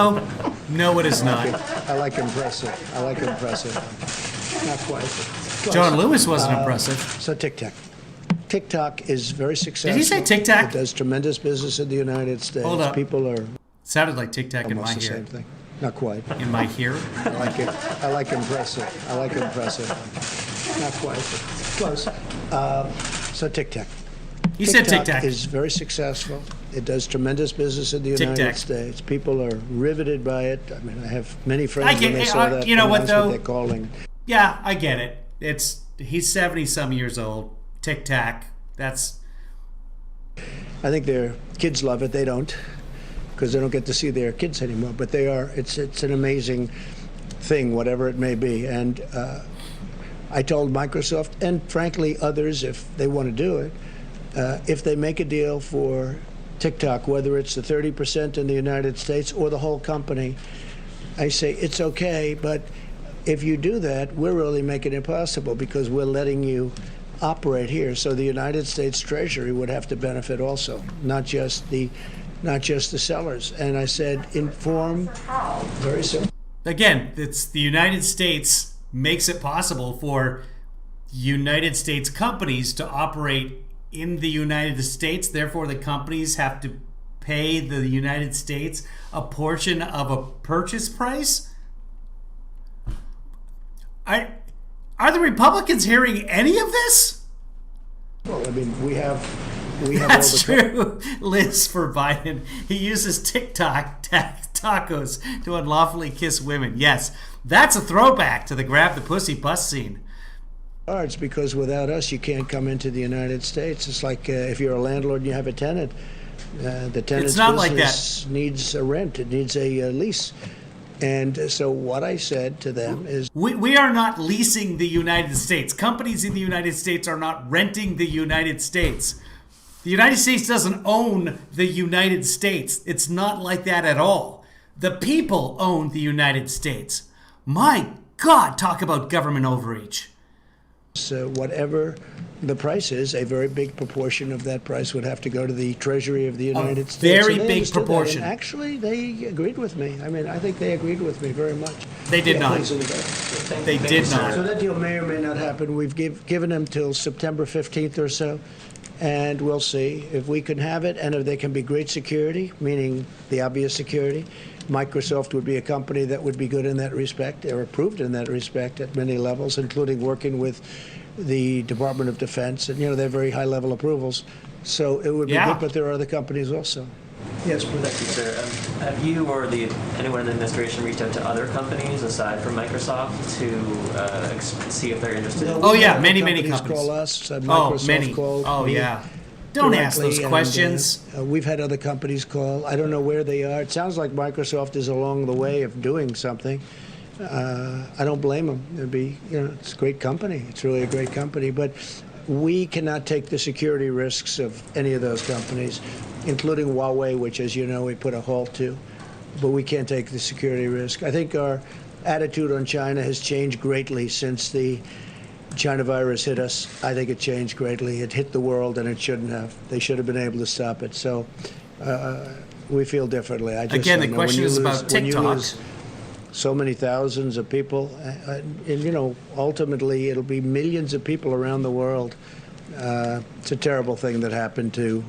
No, it is not. I like impressive. I like impressive. Not quite. Close. John Lewis wasn't impressive. So TikTok. TikTok is very successful. Did he say Tic Tac? It does tremendous business in the United States. Hold up. People are Sounded like Tic Tac in my almost the ear. same thing. Not quite. In my ear? I like it. I like impressive. I like impressive. Not quite. Close. So Tic Tac. You said Tic Tac. Is very successful. It does tremendous business in the United Tic-tac. States. People are riveted by it. I mean, I have many friends when they get, saw that. you know what that's though? They're calling. Yeah, I get it. He's 70-some years old. Tic Tac. That's. I think their kids love it. They don't, because they don't get to see their kids anymore. But they are. It's an amazing thing, whatever it may be. And I told Microsoft, and frankly others, if they want to do it, if they make a deal for TikTok, whether it's the 30% in the United States or the whole company, I say it's okay, but if you do that, we're really making it possible because we're letting you operate here. So the United States Treasury would have to benefit also, not just the sellers. And I said, inform, very simple. Again, it's the United States makes it possible for United States companies to operate in the United States. Therefore, the companies have to pay the United States a portion of a purchase price. Are the Republicans hearing any of this? Well, I mean, we have That's all the true. Liz for Biden. He uses TikTok tacos to unlawfully kiss women. Yes, that's a throwback to the grab the pussy bus scene. It's because without us, you can't come into the United States. It's like if you're a landlord and you have a tenant. The tenant's It's not like business needs a rent. It needs a lease. And so what I said to them is... We are not leasing the United States. Companies in the United States are not renting the United States. The United States doesn't own the United States. It's not like that at all. The people own the United States. My God, talk about government overreach. Whatever the price is, a very big proportion of that price would have to go to the Treasury of the United States. Very big proportion. Actually, they agreed with me. I mean, I think they agreed with me very much. They did not. They did not. So that deal may or may not happen. We've given them till September 15th or so, and we'll see if we can have it and if they can be great security, meaning the obvious security. Microsoft would be a company that would be good in that respect, or approved in that respect at many levels, including working with the Department of Defense. And, they're very high-level approvals. So it would be good, but there are other companies also. Yes, please. Thank you, sir. Have you or anyone in the administration reached out to other companies aside from Microsoft to see if they're interested? Many companies. Call us. Microsoft called me. Don't ask those questions. We've had other companies call. I don't know where they are. It sounds like Microsoft is along the way of doing something. I don't blame them. It'd be, it's a great company. It's really a great company. But we cannot take the security risks of any of those companies, including Huawei, which, as you know, we put a halt to. But we can't take the security risk. I think our attitude on China has changed greatly since the China virus hit us. I think it changed greatly. It hit the world, and it shouldn't have. They should have been able to stop it. So we feel differently. Again, the question is about TikTok. So many thousands of people, and ultimately it'll be millions of people around the world. It's a terrible thing that happened to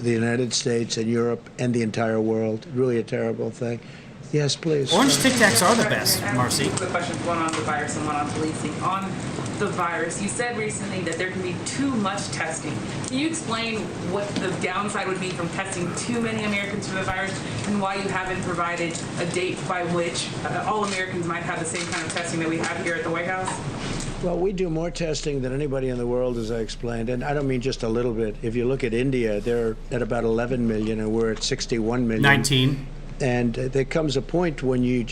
the United States and Europe and the entire world. Really a terrible thing. Yes, please. Orange Tic Tacs are the best, Marcy. The questions, one on the virus and one on policing. On the virus, you said recently that there can be too much testing. Can you explain what the downside would be from testing too many Americans for the virus and why you haven't provided a date by which all Americans might have the same kind of testing that we have here at the White House? Well, we do more testing than anybody in the world, as I explained, and I don't mean just a little bit. If you look at India, they're at about 11 million, and we're at 61 million. 19. And there comes a point when you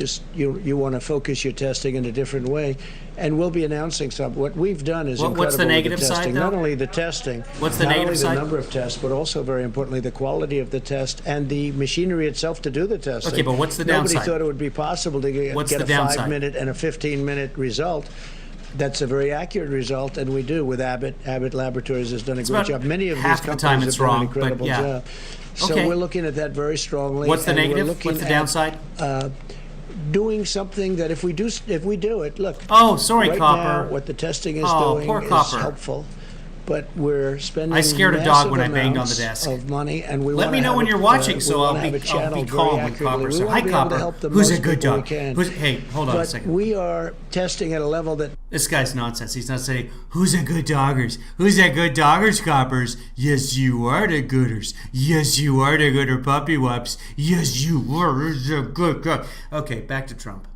want to focus your testing in a different way, and we'll be announcing something. What we've done is incredible. What's the negative with the testing. side, though? Not only the testing, what's the not negative only side? the number of tests, but also very importantly the quality of the test and the machinery itself to do the testing. Okay, but what's the downside? Nobody thought it would be possible to get a 5-minute and a 15-minute result. That's a very accurate result, and we do with Abbott. Abbott Laboratories has done a great job. Many of these companies have done an incredible job. So we're looking at that very strongly. What's the negative? What's the downside? Doing something that if we do it, look. Oh, sorry, right Copper. Now, what the testing is doing is helpful. but we're spending. I scared a dog when I massive banged on the amounts desk. Of money, and we Let wanna me know have when it, you're watching, we so wanna I'll have be it channeled very calm when accurately. Copper We says, wanna "Hi, be able to Copper. help the Who's a most good people we dog? can. Hey, hold on a But second. we are testing at a level that This guy's nonsense. He's not saying, who's a good doggers? Who's a good doggers, Coppers? Yes, you are the gooders. Yes, you are the gooder puppy whups. Yes, you are the good guy. Okay, back to Trump.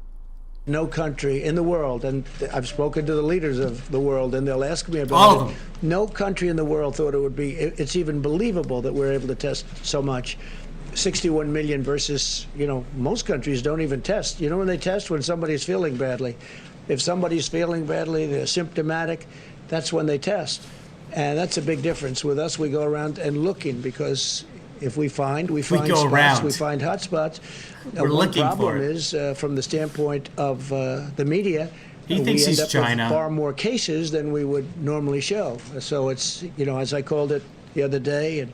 no country in the world, and I've spoken to the leaders of the world, and they'll ask me about All it. of them. No country in the world thought it would be. It's even believable that we're able to test so much. 61 million versus, most countries don't even test. When they test? When somebody's feeling badly. If somebody's feeling badly, they're symptomatic, that's when they test. And that's a big difference. With us, we go around and looking, because if we find go spots, around. we find hot spots. We're One looking for problem it. is, from the standpoint of the media, He we thinks end he's up China. with far more cases than we would normally show. So it's, as I called it the other day, and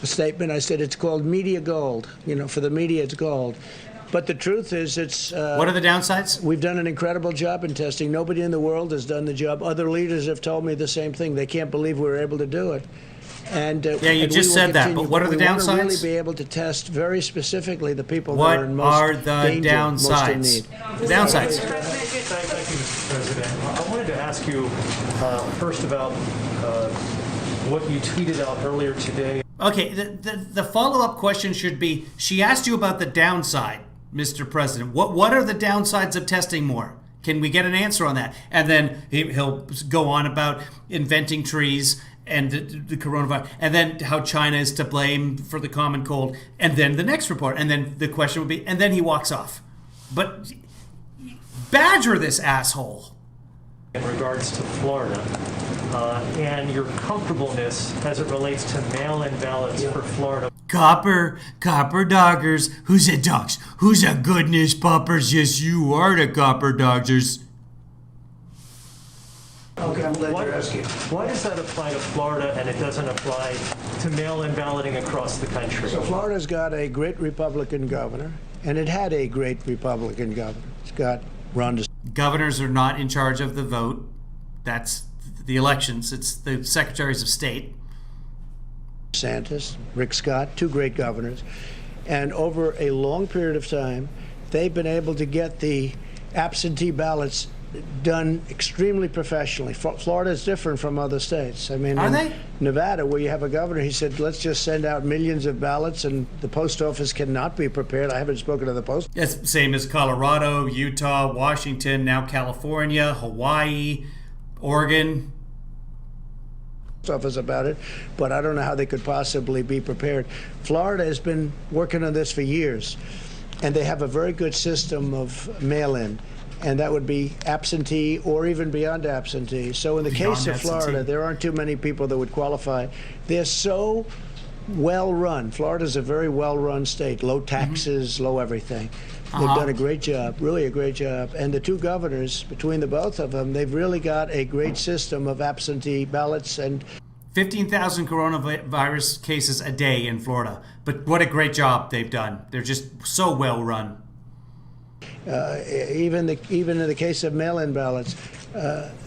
a statement, I said it's called media gold. For the media, it's gold. But the truth is, it's... What are the downsides? We've done an incredible job in testing. Nobody in the world has done the job. Other leaders have told me the same thing. They can't believe we were able to do it. And Yeah, you and we just will said that, continue, but what are the we want to downsides? really be able to test very specifically the people What that are in most are the danger, most in downsides? need. The downsides. Thank you, Mr. President. I wanted to ask you first about what you tweeted out earlier today. Okay, the follow-up question should be, she asked you about the downside, Mr. President. What are the downsides of testing more? Can we get an answer on that? And then he'll go on about inventing trees and the coronavirus, and then how China is to blame for the common cold, and then the next report, and then the question would be, and then he walks off. But badger this asshole. In regards to Florida, and your comfortableness as it relates to mail-in ballots for Florida. Copper doggers. Who's a dogs? Who's a goodness puppers? Yes, you are the copper doggers. Okay, I'm glad you're asking. Why does that apply to Florida and it doesn't apply to mail-in balloting across the country? So Florida's got a great Republican governor, and it had a great Republican governor. It's got Ron DeSantis. Governors are not in charge of the vote. That's the elections. It's the secretaries of state. DeSantis, Rick Scott, two great governors. And over a long period of time, they've been able to get the absentee ballots done extremely professionally. Florida is different from other states. I mean, Are in they? Nevada, where you have a governor, he said, let's just send out millions of ballots, and the post office cannot be prepared. I haven't spoken to the post. It's same as Colorado, Utah, Washington, now California, Hawaii, Oregon. Office about it, but I don't know how they could possibly be prepared. Florida has been working on this for years, and they have a very good system of mail-in, and that would be absentee or even beyond absentee. So in the case of Florida, there aren't too many people that would qualify. They're so well run. Florida's a very well run state, low taxes, low everything. They've done a great job, really a great job. And the two governors, between the both of them, they've really got a great system of absentee ballots. And 15,000 coronavirus cases a day in Florida. But what a great job they've done. They're just so well run. Even in the case of mail-in ballots,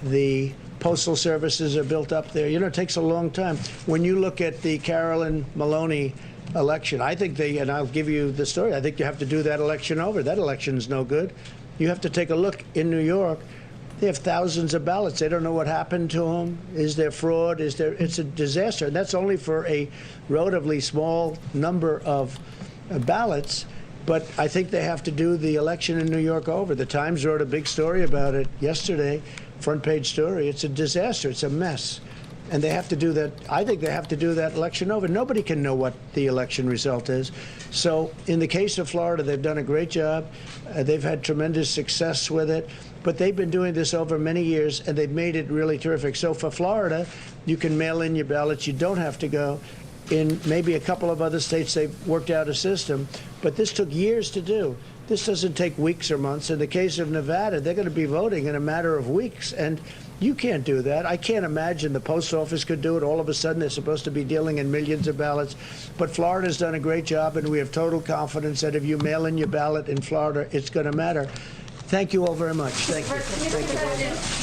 the postal services are built up there. It takes a long time. When you look at the Carolyn Maloney election, I think and I'll give you the story, I think you have to do that election over. That election's no good. You have to take a look in New York. They have thousands of ballots. They don't know what happened to them. Is there fraud? It's a disaster. And that's only for a relatively small number of ballots. But I think they have to do the election in New York over. The Times wrote a big story about it yesterday, front page story. It's a disaster. It's a mess. And they have to do that. I think they have to do that election over. Nobody can know what the election result is. So in the case of Florida, they've done a great job. They've had tremendous success with it. But they've been doing this over many years, and they've made it really terrific. So for Florida, you can mail in your ballots. You don't have to go. In maybe a couple of other states, they've worked out a system. But this took years to do. This doesn't take weeks or months. In the case of Nevada, they're going to be voting in a matter of weeks. And you can't do that. I can't imagine the post office could do it. All of a sudden, they're supposed to be dealing in millions of ballots. But Florida's done a great job, and we have total confidence that if you mail in your ballot in Florida, it's going to matter. Thank you all very much. Thank you.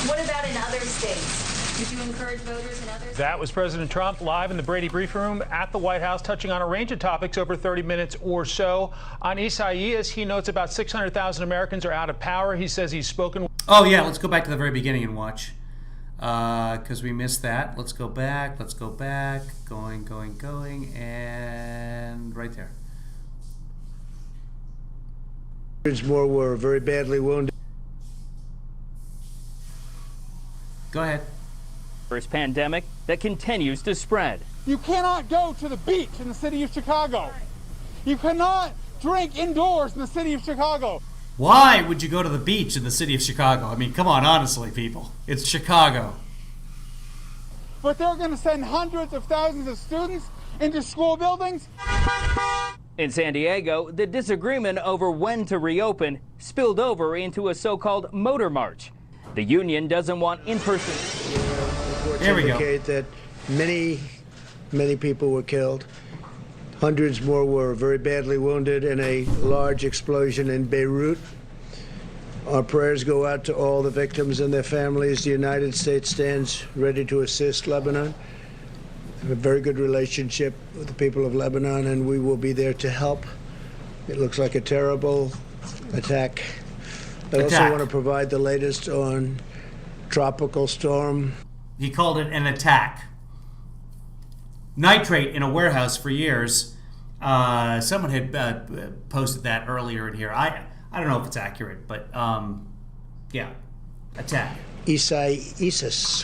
What about in other states? Would you encourage voters and others? That was President Trump live in the Brady briefing room at the White House, touching on a range of topics over 30 minutes or so. On Isaias, he notes about 600,000 Americans are out of power. He says he's spoken. Oh, yeah, let's go back to the very beginning and watch, because we missed that. Let's go back. Going, and right there. Hundreds more were very badly wounded. Go ahead. First pandemic that continues to spread. You cannot go to the beach in the city of Chicago. You cannot drink indoors in the city of Chicago. Why would you go to the beach in the city of Chicago? I mean, come on, honestly, people. It's Chicago. But they're going to send hundreds of thousands of students into school buildings. In San Diego, the disagreement over when to reopen spilled over into a so-called motor march. The union doesn't want in-person. There we go. Indicate that many people were killed. Hundreds more were very badly wounded in a large explosion in Beirut. Our prayers go out to all the victims and their families. The United States stands ready to assist Lebanon. We have a very good relationship with the people of Lebanon, and we will be there to help. It looks like a terrible attack. I also want to provide the latest on Tropical Storm. He called it an attack. Nitrate in a warehouse for years. Someone had posted that earlier in here. I don't know if it's accurate, but yeah, attack. ISIS.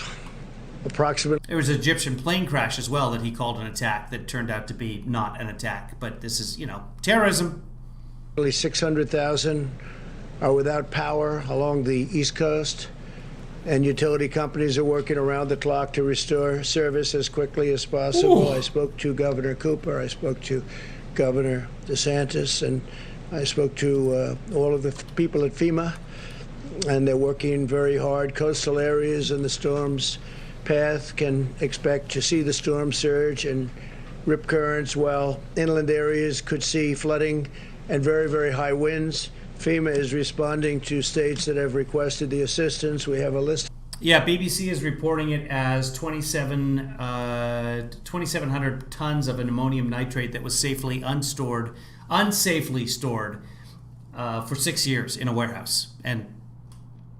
Approximately. There was an Egyptian plane crash as well that he called an attack that turned out to be not an attack. But this is, terrorism. Nearly 600,000 are without power along the East Coast, and utility companies are working around the clock to restore service as quickly as possible. Ooh. I spoke to Governor Cooper, I spoke to Governor DeSantis, and I spoke to all of the people at FEMA, and they're working very hard. Coastal areas in the storm's path can expect to see the storm surge and rip currents, while inland areas could see flooding and very, very high winds. FEMA is responding to states that have requested the assistance. We have a list. Yeah, BBC is reporting it as 2,700 tons of ammonium nitrate that was unsafely stored for 6 years in a warehouse. And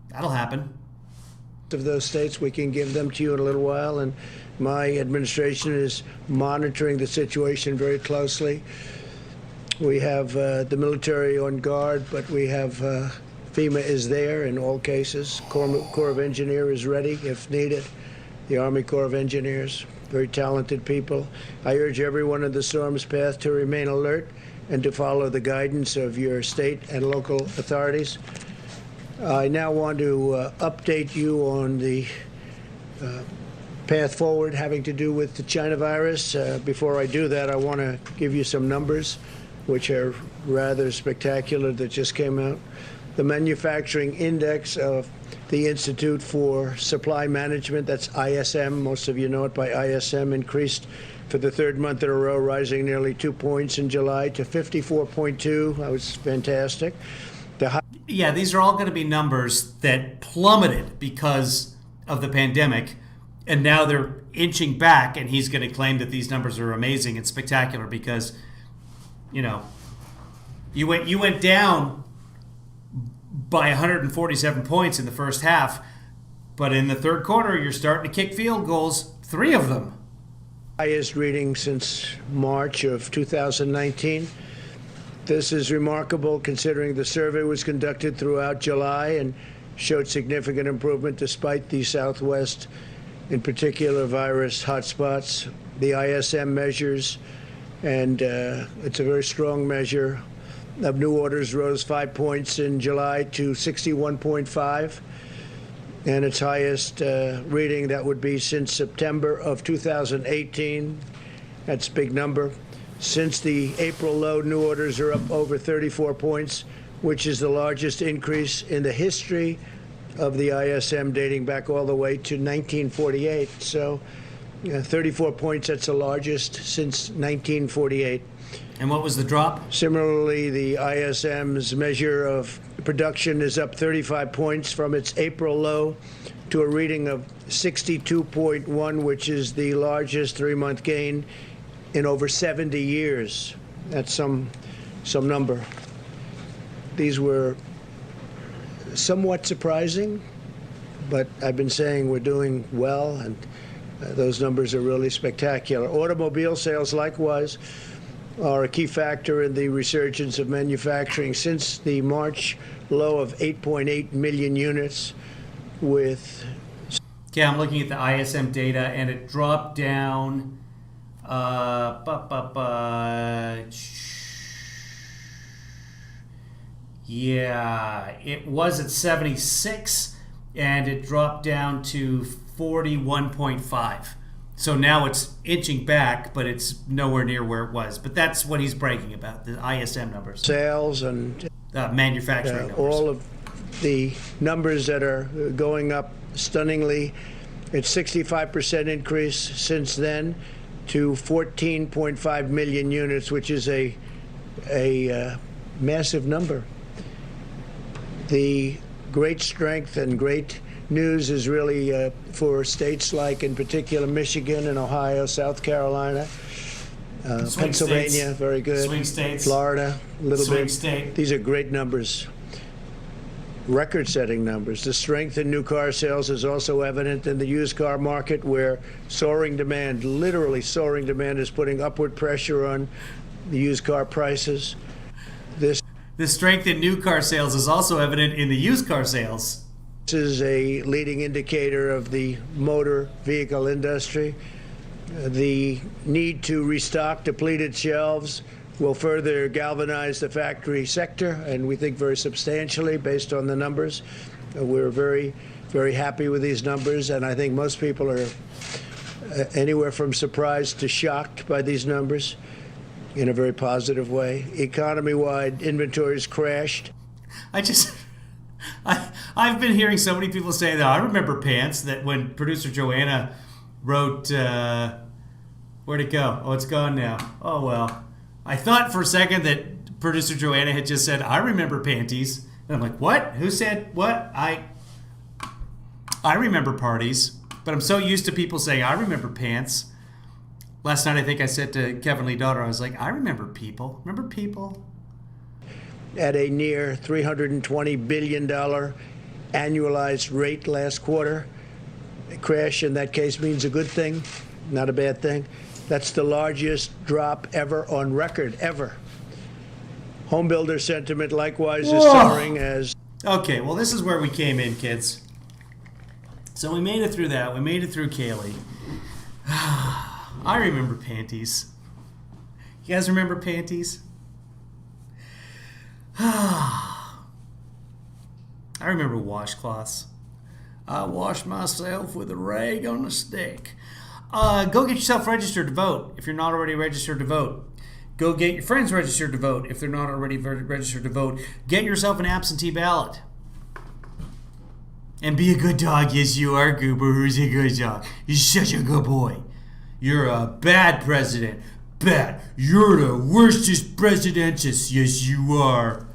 that'll happen. Of those states, we can give them to you in a little while. And my administration is monitoring the situation very closely. We have the military on guard, but we have FEMA is there in all cases. Corps of Engineers is ready if needed. The Army Corps of Engineers, very talented people. I urge everyone in the storm's path to remain alert and to follow the guidance of your state and local authorities. I now want to update you on the path forward having to do with the China virus. Before I do that, I want to give you some numbers, which are rather spectacular, that just came out. The manufacturing index of the Institute for Supply Management, that's ISM, most of you know it by ISM, increased for the third month in a row, rising nearly 2 points in July to 54.2. That was fantastic. Yeah, these are all going to be numbers that plummeted because of the pandemic, and now they're inching back, and he's going to claim that these numbers are amazing and spectacular because you went down by 147 points in the first half, but in the third quarter, you're starting to kick field goals, 3 of them. Highest reading since March of 2019. This is remarkable considering the survey was conducted throughout July and showed significant improvement despite the Southwest, in particular, virus hotspots. The ISM measures, and it's a very strong measure of new orders, rose 5 points in July to 61.5, and its highest reading that would be since September of 2018. That's a big number. Since the April low, new orders are up over 34 points, which is the largest increase in the history of the ISM, dating back all the way to 1948. So 34 points, that's the largest since 1948. And what was the drop? Similarly, the ISM's measure of production is up 35 points from its April low to a reading of 62.1, which is the largest three-month gain in over 70 years. That's some number. These were somewhat surprising, but I've been saying we're doing well, and those numbers are really spectacular. Automobile sales, likewise, are a key factor in the resurgence of manufacturing since the March low of 8.8 million units with... Okay, I'm looking at the ISM data, and it dropped down... Yeah, it was at 76, and it dropped down to 41.5. So now it's inching back, but it's nowhere near where it was. But that's what he's bragging about, the ISM numbers. Sales and manufacturing numbers. All of the numbers that are going up stunningly. It's 65% increase since then to 14.5 million units, which is a massive number. The great strength and great news is really for states like, in particular, Michigan and Ohio, South Carolina, Pennsylvania, states. Very good. Swing states. Florida, a little Swing bit. state. These are great numbers, record-setting numbers. The strength in new car sales is also evident in the used car market, where soaring demand, literally soaring demand, is putting upward pressure on the used car prices. The strength in new car sales is also evident in the used car sales. This is a leading indicator of the motor vehicle industry. The need to restock depleted shelves will further galvanize the factory sector, and we think very substantially based on the numbers. We're very, very happy with these numbers, and I think most people are anywhere from surprised to shocked by these numbers in a very positive way. Economy-wide inventories crashed. I've been hearing so many people say that. I remember pants that when producer Joanna wrote, where'd it go? Oh, it's gone now. Oh, well. I thought for a second that producer Joanna had just said, I remember panties. And I'm like, what? Who said what? I remember parties, but I'm so used to people saying, I remember pants. Last night, I think I said to Kevin Lee Daughter, I was like, I remember people. Remember people? At a near $320 billion annualized rate last quarter. A crash in that case means a good thing, not a bad thing. That's the largest drop ever on record, ever. Home builder sentiment likewise is soaring as... Okay, well, this is where we came in, kids. So we made it through that. We made it through Kayleigh. I remember panties. You guys remember panties? I remember washcloths. I wash myself with a rag on a stick. Go get yourself registered to vote if you're not already registered to vote. Go get your friends registered to vote if they're not already registered to vote. Get yourself an absentee ballot. And be a good dog. Yes, you are, Goober. Who's a good dog? You're such a good boy. You're a bad president. Bad. You're the worstest presidentist. Yes, you are.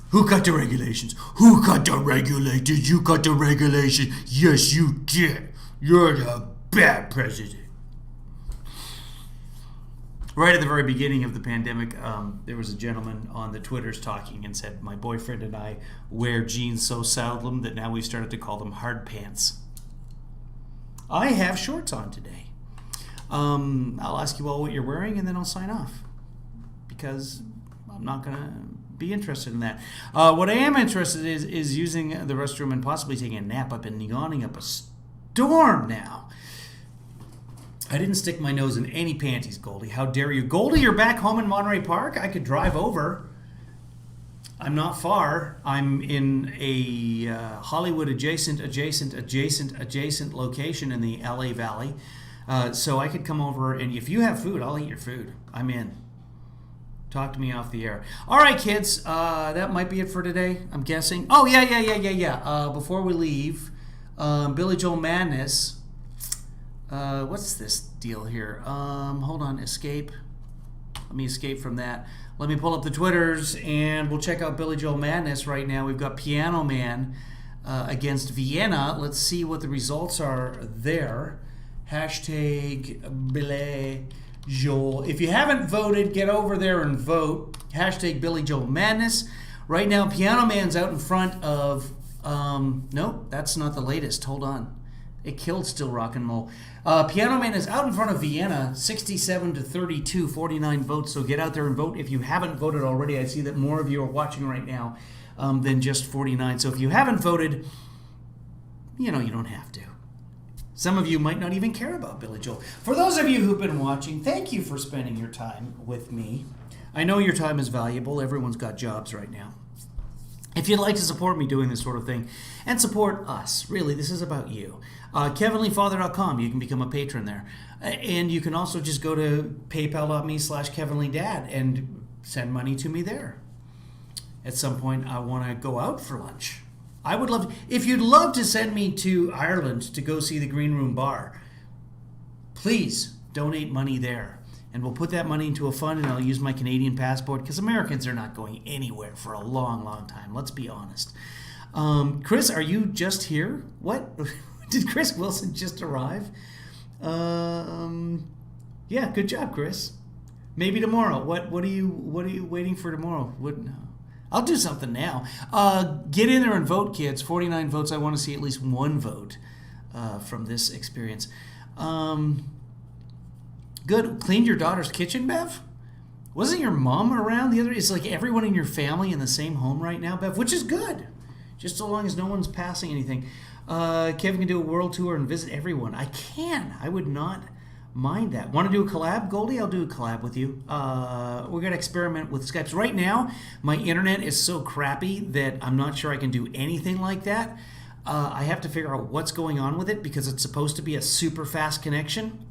Who cut the regulations? Who cut the regulations? You cut the regulation. Yes, you did. You're the bad president. Right at the very beginning of the pandemic, there was a gentleman on the Twitters talking and said, my boyfriend and I wear jeans so seldom that now we've started to call them hard pants. I have shorts on today. I'll ask you all what you're wearing and then I'll sign off because I'm not going to be interested in that. What I am interested in is using the restroom and possibly taking a nap. I've been yawning up a storm now. I didn't stick my nose in any panties, Goldie. How dare you? Goldie, you're back home in Monterey Park? I could drive over. I'm not far. I'm in a Hollywood adjacent location in the LA Valley. So I could come over, and if you have food, I'll eat your food. I'm in. Talk to me off the air. All right, kids. That might be it for today, I'm guessing. Oh, yeah. Before we leave, Billy Joel Madness. What's this deal here? Hold on. Escape. Let me escape from that. Let me pull up the Twitters, and we'll check out Billy Joel Madness right now. We've got Piano Man against Vienna. Let's see what the results are there. Hashtag Billy Joel. If you haven't voted, get over there and vote. Hashtag Billy Joel Madness. Right now, Piano Man's out in front of... nope, that's not the latest. Hold on. It killed Still Rock and Roll. Piano Man is out in front of Vienna, 67 to 32, 49 votes. So get out there and vote. If you haven't voted already, I see that more of you are watching right now than just 49. So if you haven't voted, you don't have to. Some of you might not even care about Billy Joel. For those of you who've been watching, thank you for spending your time with me. I know your time is valuable. Everyone's got jobs right now. If you'd like to support me doing this sort of thing, and support us, really, this is about you. KevinLeeFather.com, you can become a patron there. And you can also just go to paypal.me/KevinLeeDad and send money to me there. At some point, I want to go out for lunch. I would love to, if you'd love to send me to Ireland to go see the Green Room Bar, please donate money there. And we'll put that money into a fund, and I'll use my Canadian passport, because Americans are not going anywhere for a long, long time. Let's be honest. Chris, are you just here? What? Did Chris Wilson just arrive? Yeah, good job, Chris. Maybe tomorrow. What are you waiting for tomorrow? I'll do something now. Get in there and vote, kids. 49 votes. I want to see at least one vote from this experience. Good. Cleaned your daughter's kitchen, Bev? Wasn't your mom around the other day? It's like everyone in your family in the same home right now, Bev, which is good. Just so long as no one's passing anything. Kevin can do a world tour and visit everyone. I can. I would not mind that. Want to do a collab, Goldie? I'll do a collab with you. We're going to experiment with Skypes. Right now, my internet is so crappy that I'm not sure I can do anything like that. I have to figure out what's going on with it, because it's supposed to be a super fast connection.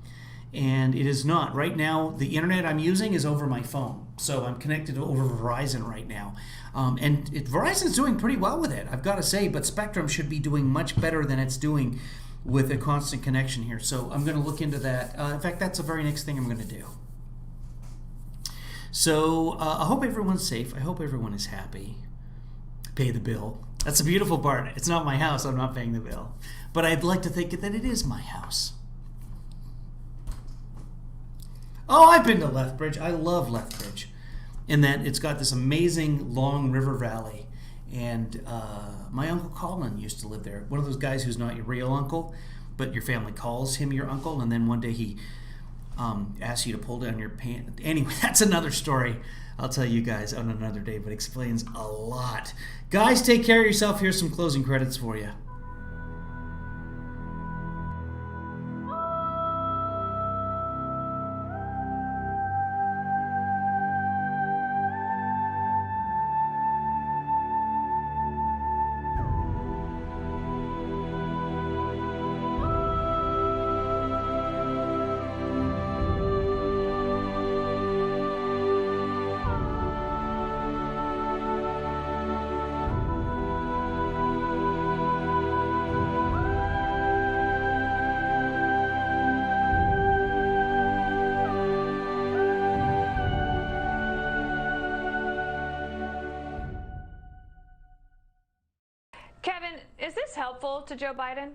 And it is not. Right now, the internet I'm using is over my phone. So I'm connected over Verizon right now. Verizon's doing pretty well with it, I've got to say. But Spectrum should be doing much better than it's doing with a constant connection here. So I'm going to look into that. In fact, that's the very next thing I'm going to do. So I hope everyone's safe. I hope everyone is happy. Pay the bill. That's the beautiful part. It's not my house. I'm not paying the bill. But I'd like to think that it is my house. Oh, I've been to Lethbridge. I love Lethbridge in that it's got this amazing long river valley. And my Uncle Colin used to live there. One of those guys who's not your real uncle, but your family calls him your uncle. And then one day he asks you to pull down your pants. Anyway, that's another story. I'll tell you guys on another day, but explains a lot. Guys, take care of yourself. Here's some closing credits for you. Kevin, is this helpful to Joe Biden?